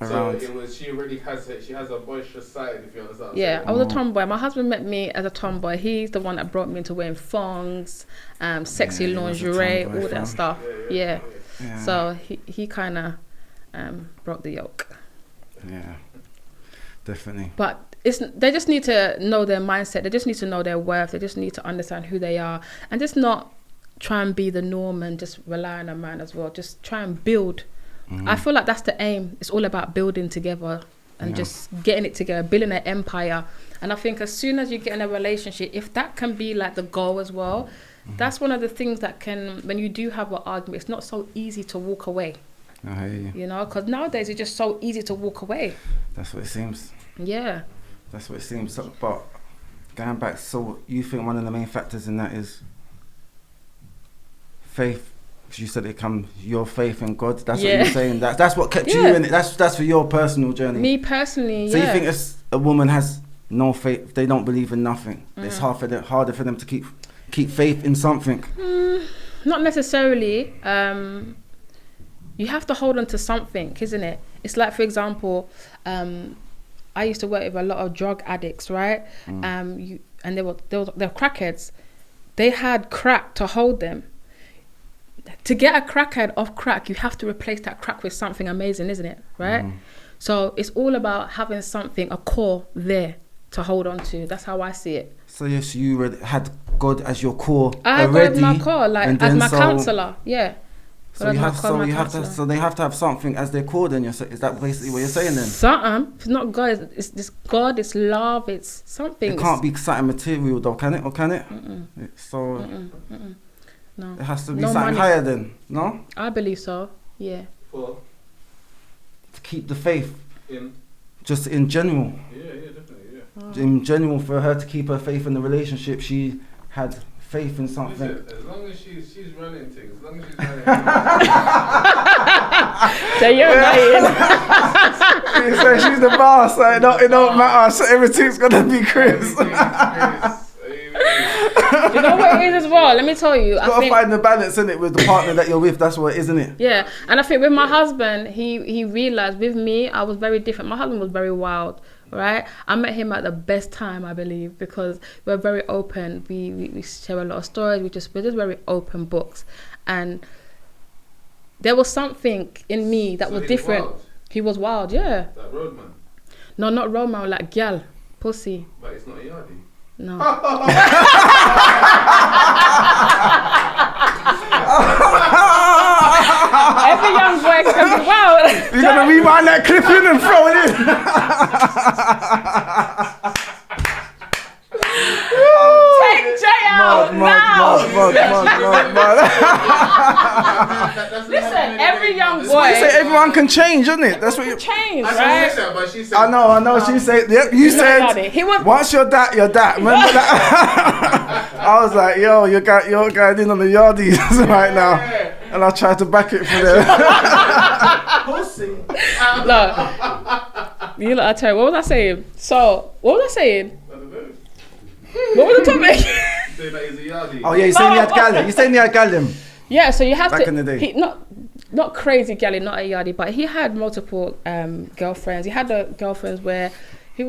So she already has it. She has a boisterous side, if you understand. Yeah, I was a tomboy. My husband met me as a tomboy. He's the one that brought me into wearing thongs, sexy lingerie, all that stuff. Yeah. So he kind of broke the yoke. Yeah, definitely. But they just need to know their mindset. They just need to know their worth. They just need to understand who they are, and just not try and be the norm and just rely on a man as well. Just try and build. I feel like that's the aim. It's all about building together and just getting it together, building an empire. And I think as soon as you get in a relationship, if that can be like the goal as well, that's one of the things that can, when you do have an argument, it's not so easy to walk away. I hear you. You know, because nowadays it's just so easy to walk away. That's what it seems. Yeah. That's what it seems. So, but going back, so you think one of the main factors in that is faith? Because you said your faith in God. That's what you're saying. That's what kept you in it. That's for your personal journey. Me personally, So you think if a woman has no faith, they don't believe in nothing, it's harder for them to keep faith in something? Not necessarily. You have to hold on to something, isn't it? It's like, for example, I used to work with a lot of drug addicts, right? And they're crackheads. They had crack to hold them. to get a crackhead off crack, you have to replace that crack with something amazing, isn't it? Right? So it's all about having something, a core there to hold on to. That's how I see it. So yes, you had God as your core I had already. God as my core, like as my counselor. Yeah. So they have to have something as their core. Then is that basically what you're saying then? Something. It's not God. It's this God. It's love. It's something. It can't be something material though, can it? Or can it? So no. It has to be No something money. higher then. No. I believe so. Yeah. For To keep the faith. in. Just in general. Yeah, definitely, yeah. In general, for her to keep her faith in the relationship, she had faith in something. Listen, as long as she's running things, as long as she's running So you're right. So she's the boss. Like, it don't matter. So everything's gonna be Chris. You know what it is as well? Let me tell you. You gotta find the balance in it with the partner that you're with. That's what it is, isn't it? Yeah, and I think with my husband, he realized with me I was very different. My husband was very wild, right? I met him at the best time, I believe, because we're very open. We share a lot of stories. We're just very open books, and there was something in me that was different. He was wild, yeah. That roadman. No, not roadman, like gal, pussy. But it's not a yardie. No. Every young boy can be wild. You're gonna rewind that clip in and throw it in. Take Jay out now. Listen, every young boy. You say everyone can change, isn't it? That's what you change, I right? said, but she said. I know. She said, yep, you said, He was. once you're that, you're that. Remember that? I was like, yo, you're going in on the yardies right now. And I tried to back it for them. Pussy. Look, you lot, I tell you, what was I saying? So, what was I saying? I don't know. What was the topic? Say that he's a yardie. Oh yeah, you saying you had Gallum. You saying you had Gallum. Yeah, so you have Back to. in the day. He, not crazy galley, not a yardie, but he had multiple girlfriends. He had the girlfriends where he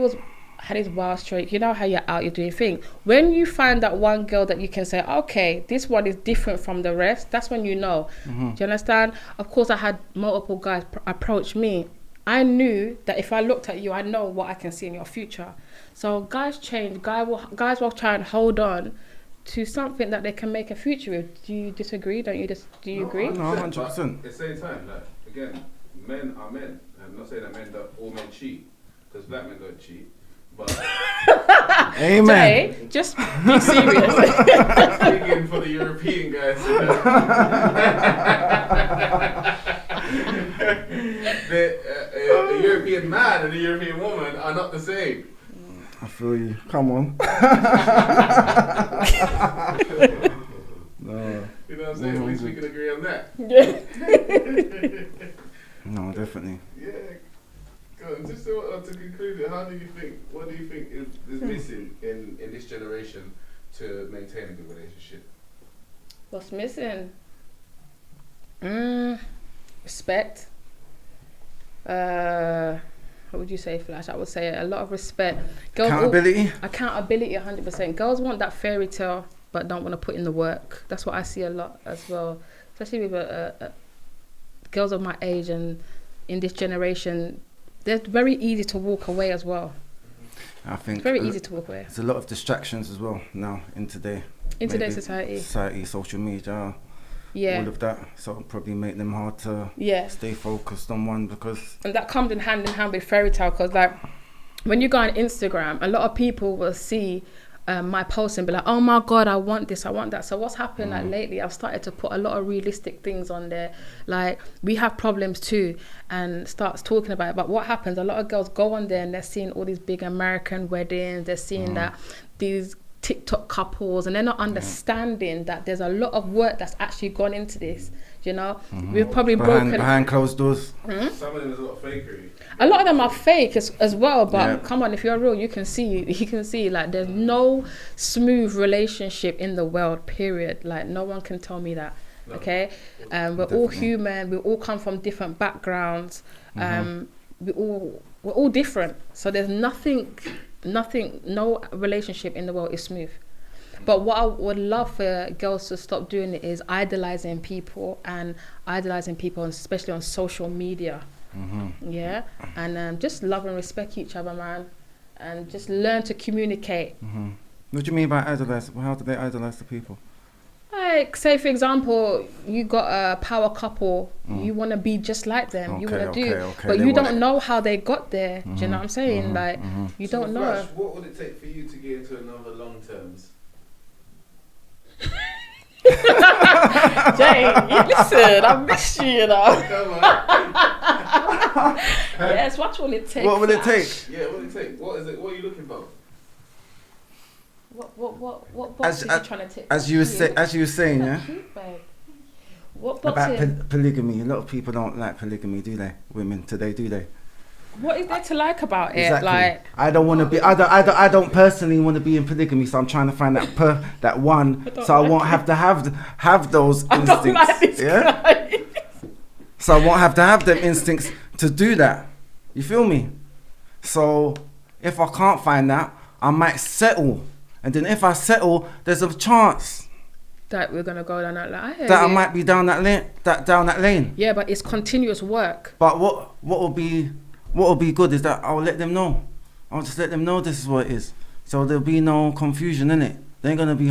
had his wild streak. You know how you're out, you're doing things. When you find that one girl that you can say, okay, this one is different from the rest, that's when you know. Do you understand? Of course, I had multiple guys approach me. I knew that if I looked at you, I know what I can see in your future. So guys change. Guys will try and hold on to something that they can make a future with. Do you disagree? Do you agree? No, 100%. At the same time, like, again, men are men. I'm not saying that all men cheat, because black men don't cheat. But Amen. Jay, just be serious. speaking for the European guys, the European man and the European woman are not the same. I feel you. Come on. No. You know what I'm saying? At least we can agree on that. No, definitely. Yeah. Go on, just to conclude it, what do you think is missing in this generation to maintain a good relationship? What's missing? Respect. What would you say, Flash? I would say a lot of respect. Girls Accountability. Accountability, 100%. Girls want that fairy tale, but don't want to put in the work. That's what I see a lot as well, especially with girls of my age and in this generation. They're very easy to walk away as well. I think it's very easy to walk away. There's a lot of distractions as well now in today's society, social media, all of that. So it'll probably make them hard to stay focused on one because. And that comes in hand with fairy tale, because like when you go on Instagram, a lot of people will see my posts and be like, oh my God, I want this, I want that. So what's happened like lately, I've started to put a lot of realistic things on there. Like, we have problems too, and starts talking about it. But what happens, a lot of girls go on there and they're seeing all these big American weddings, they're seeing that these TikTok couples, and they're not understanding that there's a lot of work that's actually gone into this. You know, we've probably broken behind closed doors. Some of them is a lot of fakery. A lot of them are fake as well, but come on, if you're real, you can see like there's no smooth relationship in the world, period. Like, no one can tell me that. Okay, we're all human, we all come from different backgrounds, we're all different, so there's nothing, no relationship in the world is smooth. But what I would love for girls to stop doing is idolizing people, especially on social media. Yeah, and just love and respect each other, man, and just learn to communicate. What do you mean by idolize? How do they idolize the people? Like, say for example, you got a power couple, you want to be just like them, you want to but you don't know how they got there. Do you know what I'm saying? Like, you don't know. Flash, what would it take for you to get into another long terms? Jay, listen, I miss you, you know. Come on. Yes, what will it take? What will it take? Yeah, what will it take? What is it? What are you looking for? What box are you trying to tick? As you were saying, yeah. What box about polygamy? A lot of people don't like polygamy, do they? Women today, do they? What is there to like about it? Exactly. Like, I don't want to be. I don't personally want to be in polygamy, so I'm trying to find that one, so I won't have to have those instincts. I don't like this guy. So I won't have to have them instincts to do that. You feel me? So if I can't find that, I might settle. And then if I settle, there's a chance that we're gonna go down that lane. I might be down that lane. Yeah, but it's continuous work. But what will be good is that I'll let them know. I'll just let them know this is what it is. So there'll be no confusion in it. There ain't gonna be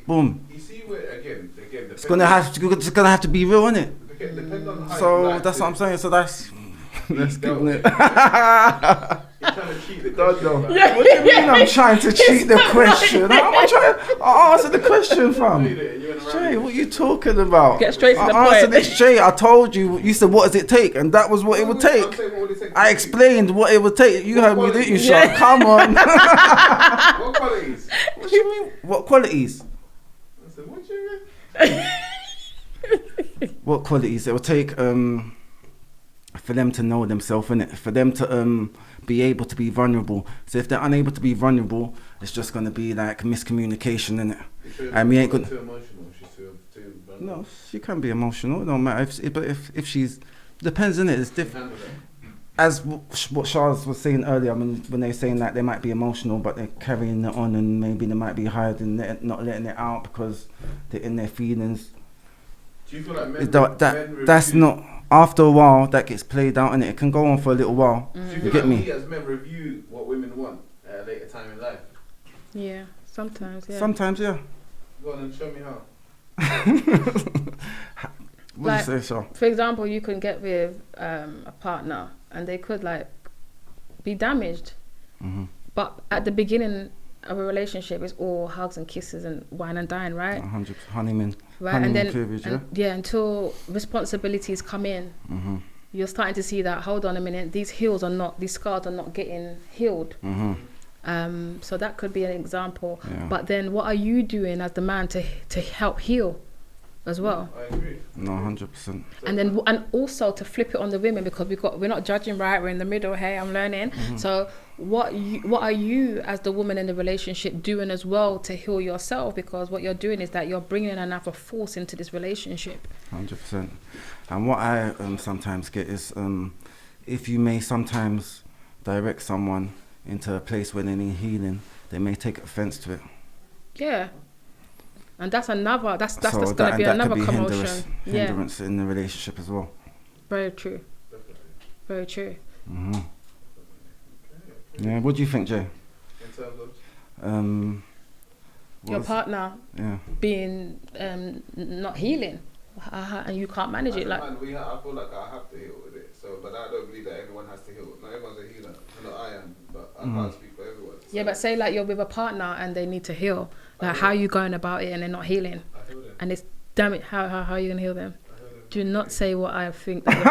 boom. You see where again. It's gonna have to be real, innit? Depends on how So like that's what I'm saying. So that's let's keep it. You're trying to cheat the question. What do you mean I'm trying to cheat the question? How am I trying to answer the question, fam? Jay, what are you talking about? Get straight to the point. I answered it, Jay. I told you. You said, what does it take? And that was what it would take. I explained what it would take. You heard me, didn't you, Sean? Come on. What qualities? What do you mean? What qualities? I said, what do you mean? What qualities? It will take for them to know themselves, innit? For them to be able to be vulnerable. So if they're unable to be vulnerable, it's just going to be like miscommunication, innit? And we ain't good. Too emotional. She's too vulnerable. No, she can be emotional. It don't matter. If she's depends, innit? It's different. As what Charles was saying earlier, when they were saying that they might be emotional, but they're carrying it on, and maybe they might be hiding it, not letting it out because they're in their feelings. Do you feel like that's not? After a while, that gets played out, and it can go on for a little while. Do you feel like we as men review what women want at a later time in life? Yeah, sometimes. Yeah. Sometimes, yeah. Go on and show me how. What do you say, Sean? For example, you can get with a partner, and they could like be damaged. But at the beginning of a relationship, it's all hugs and kisses and wine and dine, right? 100 honeymoon. Right, honeymoon and then cleavage, until responsibilities come in, you're starting to see that. Hold on a minute, these scars are not getting healed. So that could be an example. Yeah. But then, what are you doing as the man to help heal, as well? I agree. No, 100%. And also to flip it on the women, because we're not judging, right? We're in the middle. Hey, I'm learning. So what are you as the woman in the relationship doing as well to heal yourself? Because what you're doing is that you're bringing another force into this relationship. 100%. And what I sometimes get is if you may sometimes direct someone into a place where they need healing, they may take offense to it. Yeah. And that's going to be another commotion. Hindrance in the relationship as well. Very true. Very true. Yeah, what do you think, Jay? In terms of your partner being not healing, and you can't manage it. Like, man, I feel like I have to heal with it. So, but I don't believe that everyone has to heal. Not everyone's a healer. Not I am, but I can't speak for everyone. So. Yeah, but say like you're with a partner and they need to heal. Like, how are you going about it and they're not healing? I heal them. And it's damn it, how are you gonna heal them? Do not say what I think that you're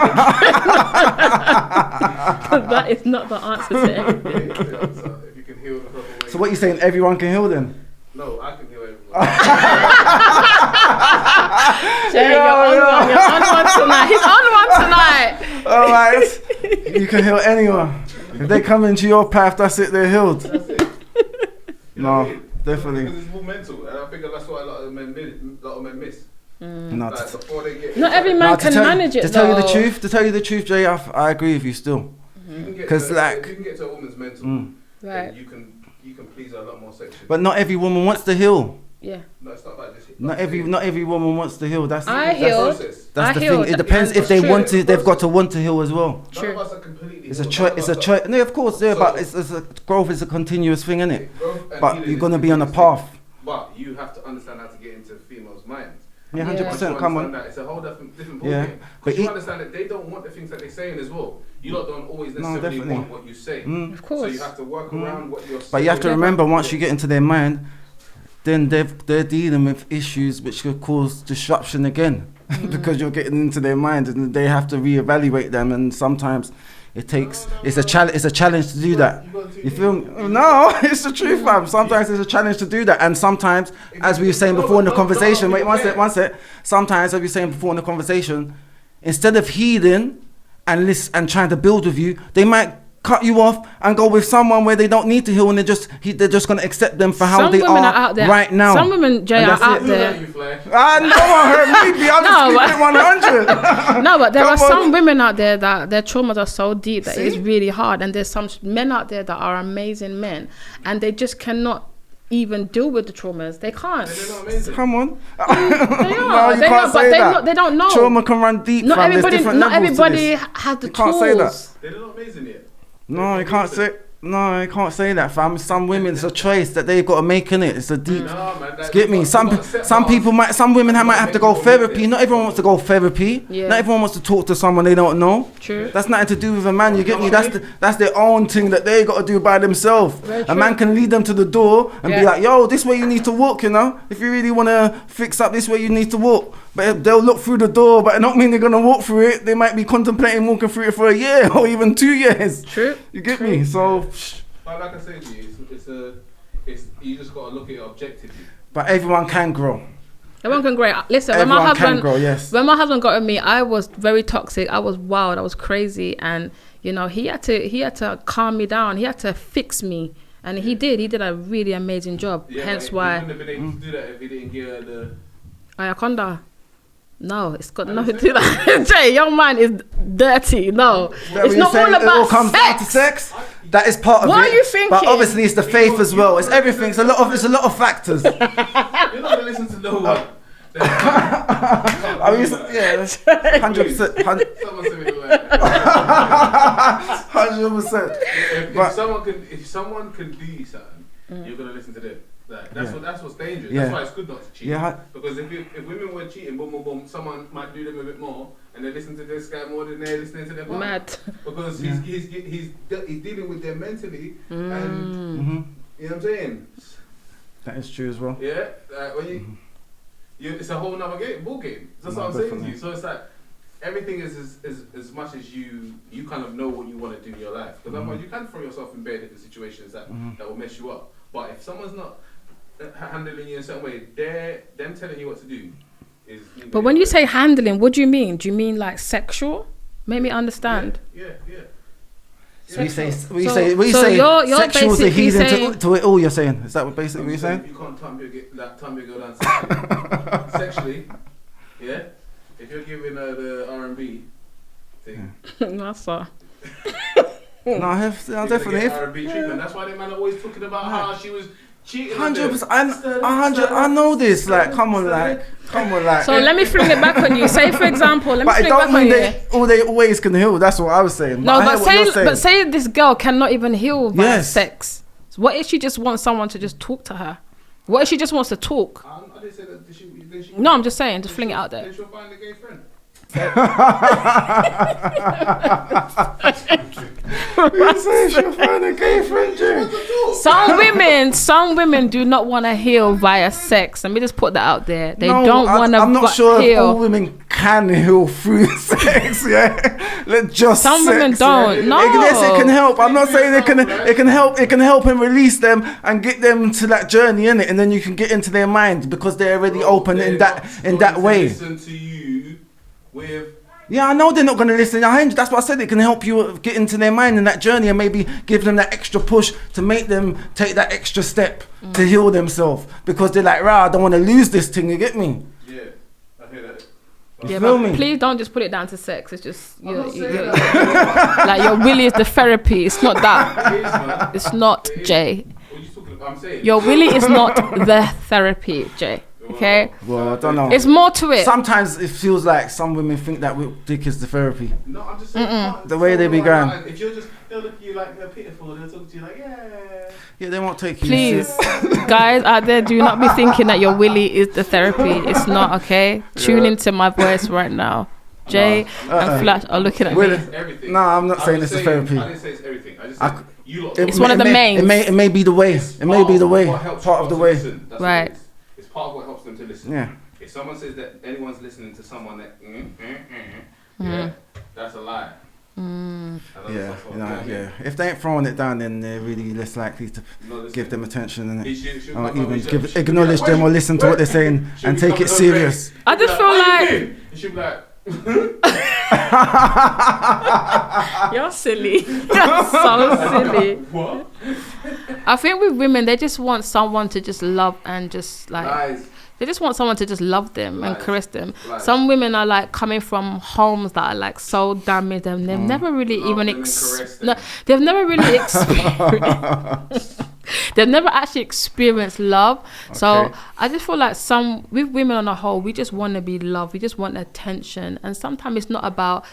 thinking. That is not the answer to everything. If you can heal the proper way. So what you saying? Everyone can heal them? No, I can heal everyone. Jay, you're on one tonight. He's on one tonight. All right, you can heal anyone. If they come into your path, that's it. They're healed. That's it. No, definitely. Because it's more mental, and I think that's what a lot of men miss. No, Like before they get not every man can manage it. To tell you the truth, Jay, I agree with you still. Because if you can get to a woman's mental, right, then you can please her a lot more sexually. But not every woman wants to heal. Yeah. No, it's not about just. Not every woman wants to heal. That's I healed. That's the thing. It depends if they want to. They've got to want to heal as well. None of us are completely. It's a choice. It's a choice. No, of course, yeah. But it's a growth is a continuous thing, isn't it? But you're gonna be on a path. But you have to understand how to get into females' minds. Yeah, 100%. Come on. It's a whole different ballgame. Yeah, but you understand that they don't want the things that they're saying as well. You lot don't always necessarily want what you say. Of course. So you have to work around what you're saying. But you have to remember, once you get into their mind, then they're dealing with issues which could cause disruption again, because you're getting into their mind, and they have to reevaluate them. And sometimes it takes it's a challenge to do that. You feel me? No, it's the truth, fam. Sometimes it's a challenge to do that, and sometimes, as we were saying before in the conversation, wait one sec. Sometimes, as we were saying before in the conversation, instead of healing and listen and trying to build with you, they might cut you off and go with someone where they don't need to heal, and they're just going to accept them for how they are right now. Some women, Jay, are out there. No one heard me. I'm just keeping it 100. No, but there are some women out there that their traumas are so deep that it's really hard, and there's some men out there that are amazing men, and they just cannot even deal with the traumas. They can't. Come on. They are. No, you can't say that. They don't know. Trauma can run deep. Not everybody has the tools. You can't say that. They're not amazing yet. No, you can't say. No, you can't say that, fam. Some women, it's a choice that they've got to make in it. It's a deep. No, man, get me. Some women might have to go therapy. Not everyone wants to go therapy. Yeah. Not everyone wants to talk to someone they don't know. True. That's nothing to do with a man. You get me? That's their own thing that they got to do by themselves. A man can lead them to the door and be like, "Yo, this way you need to walk." You know, if you really want to fix up, this way you need to walk. But they'll look through the door, but it don't mean they're gonna walk through it. They might be contemplating walking through it for a year or even 2 years. True. You get me? So. But like I said to you, you just got to look at it objectively. But everyone can grow. Everyone can grow. Listen, when my husband got with me, I was very toxic. I was wild. I was crazy, and you know, he had to calm me down. He had to fix me, and he did. He did a really amazing job. Yeah, hence why. He wouldn't have been able to do that if he didn't give her the Anaconda. No, it's got nothing to do with that. Jay, your mind is dirty. No, it's not all about it all comes down to sex. That is part of it. What are you thinking? But obviously, it's the faith as well. It's everything. It's a lot of factors. You're not gonna listen to no one. I mean, 100%. 100%. If someone can do something, you're gonna listen to them. That's what's dangerous. That's why it's good not to cheat. Because if women were cheating, boom, boom, boom, someone might do them a bit more, and they listen to this guy more than they're listening to their partner. Mad. Because he's dealing with them mentally, and you know what I'm saying. That is true as well. Yeah, when it's a whole nother ball game. That's what I'm saying to you. So it's like everything is as much as you kind of know what you want to do in your life. Because otherwise you can throw yourself in bad in situations that will mess you up. But if someone's not handling you in a certain way, them telling you what to do is. But when you say handling, what do you mean? Do you mean like sexual? Make me understand. Yeah. So you say sexual is a healing to it all. You're saying, is that what basically you're saying? You can't time your girl down sexually. Yeah. If you're giving her the R&B thing. That's all. No, definitely. R&B treatment. That's why the man always talking about how she was cheating. 100%. I know this. Like, come on, like. So let me fling it back on you. Say, for example, let me fling it back on you. They always can heal. That's what I was saying. No, but say this girl cannot even heal via sex. So what if she just wants someone to just talk to her? What if she just wants to talk? I didn't say that. No, I'm just saying. Just fling it out there. Then she'll find a gay friend. Some women do not want to heal via sex. Let me just put that out there. They don't want to. I'm not sure if all women can heal through sex. Yeah, some women don't. No, yes, it can help. I'm not saying it can help. It can help and release them and get them to that journey, innit? And then you can get into their mind because they're already open in that way. Listen to you with. Yeah, I know they're not going to listen. That's what I said. It can help you get into their mind in that journey and maybe give them that extra push to make them take that extra step to heal themselves. Because they're like, I don't want to lose this thing. You get me? Yeah, I hear that. Yeah, but please don't just put it down to sex. It's just like your willy is the therapy. It's not that. It's not, Jay. I'm saying your willy is not the therapy, Jay. Okay. Well, I don't know. It's more to it. Sometimes it feels like some women think that dick is the therapy. No, I'm just saying. The way they be going. If you're just, they'll look at you like they're pitiful. They'll talk to you like, Yeah, they won't take you. Please, guys out there, do not be thinking that your willy is the therapy. It's not, okay? Tune into my voice right now. Jay and Flash are looking at me. Everything. No, I'm not saying it's the therapy. I didn't say it's everything. I just said It's one of the main. It may be the way. It may be the way. Part of the way. Right. It's part of what helps them to listen. Yeah. If someone says that anyone's listening to someone that, yeah, that's a lie. Yeah. If they ain't throwing it down, then they're really less likely to give them attention and even acknowledge them or listen to what they're saying and take it serious. I just feel like she'll be like, you're silly. You're so silly. what? I think with women, they just want someone to just love and just like. Lies. They just want someone to just love them and caress them. Lies. Some women are like coming from homes that are like so damaged and they've never really even they've never really experienced. They've never actually experienced love. Okay. So I just feel like with women on a whole, we just want to be loved. We just want attention. And sometimes it's not about,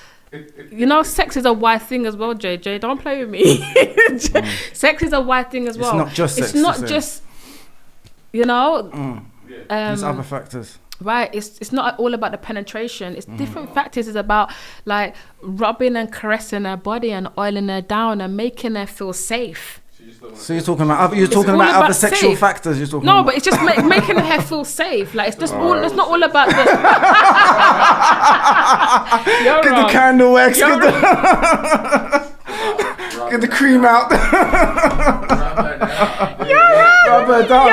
sex is a wide thing as well, JJ. Don't play with me. Sex is a wide thing as well. It's not just sex. It's not just, There's other factors. Right, it's not all about the penetration. It's different factors. It's about like rubbing and caressing her body and oiling her down and making her feel safe. So you're talking about other sexual factors. You're talking about. But it's just making her feel safe. Like it's just all. It's not all about the. Get the candle wax. Get the cream out. Rub her down.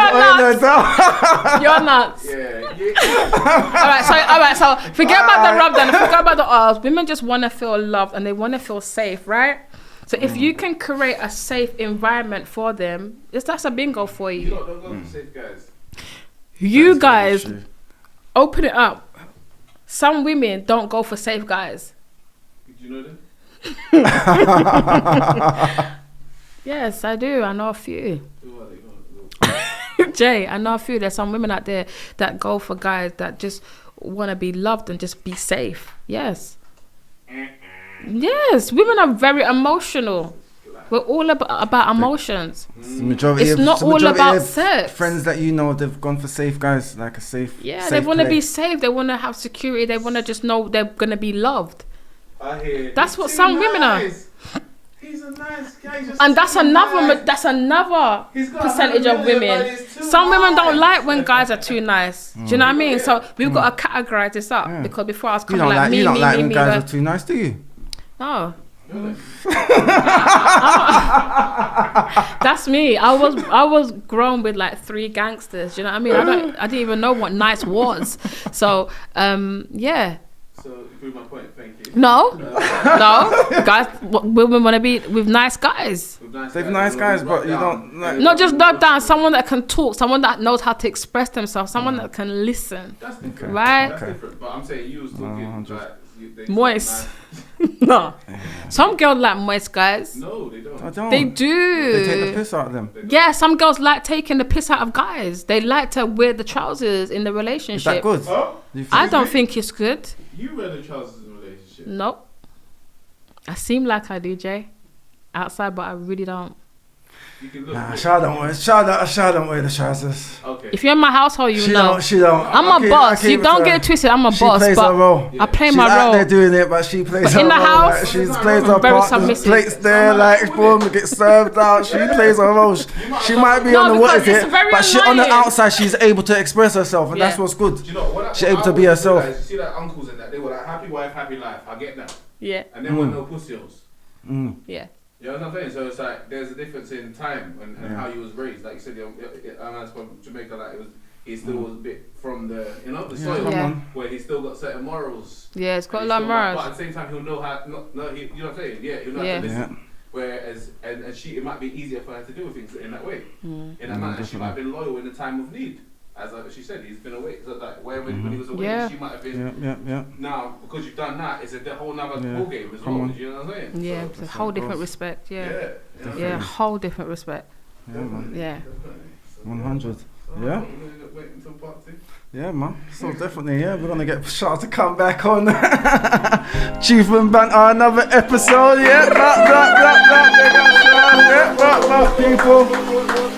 You're nuts. All right. So forget about the rub down. Forget about the oils. Women just want to feel loved and they want to feel safe, right? So if you can create a safe environment for them, that's a bingo for you. Don't go for safe guys. You guys, open it up. Some women don't go for safe guys. Did you know that? Yes, I do. I know a few. Jay, I know a few. There's some women out there that go for guys that just want to be loved and just be safe. Yes. Yes, women are very emotional. We're all about emotions. It's not all about sex. Friends that they've gone for safe guys, like a safe. Yeah, they want to be safe. They want to have security. They want to just know they're gonna be loved. I hear. That's what some women are. He's a nice guy. And that's another percentage of women. Some women don't like when guys are too nice. Do you know what I mean? So we've got to categorize this up because before I was coming like me. You don't like when guys are too nice, do you? No. That's me. I was grown with like 3 gangsters. You know what I mean? I didn't even know what nice was. So yeah. So you prove my point. Thank you. No. Guys, women want to be with nice guys. They're nice guys, but you don't like. Not just rub down. Someone that can talk. Someone that knows how to express themselves. Someone that can listen. That's different. Right? That's different. But I'm saying you was talking moist. No. Some girls like moist guys. No, they don't. I don't. They do. They take the piss out of them. Yeah, some girls like taking the piss out of guys. They like to wear the trousers in the relationship. Is that good? Oh? I don't think it's good. You wear the trousers in a relationship? Nope. I seem like I do, Jay. Outside, but I really don't. You can look. Nah, Shah don't wear the trousers. Okay. If you're in my household, you know. She don't. I'm a boss. You don't get it twisted. I'm a boss. She plays her role. I play She's my role. She's out there doing it, but she plays her in the role. house, like, she plays her very part. submissive. Plates there, like boom, gets served out. She plays her role. She might be on the what is it, but she on the outside she's able to express herself, and that's what's good. Do you know what? She's able to be herself. You see that uncles and that they were like happy wife, happy life. I get that. Yeah. And they want no pussy holes. Yeah. You know what I'm saying? So it's like there's a difference in time and how you was raised. Like you said, a man's from Jamaica, like he still was a bit from the the soil where he still got certain morals. Yeah, it's got a lot of morals. But at the same time, he'll know how. You know what I'm saying? Yeah, he'll know how to listen. Whereas and it might be easier for her to do things in that way. In that manner, she might have been loyal in the time of need. As she said, he's been away. So like when he was away, she might have been. Now because you've done that, it's a whole nother ball game as well. You know what I'm saying? Yeah, it's a whole different respect. Yeah, a whole different respect. Yeah. 100. Yeah. Wait until part 2. Yeah, man. So definitely, yeah, we're gonna get Charles to come back on Chief and Banter another episode. Yeah, people.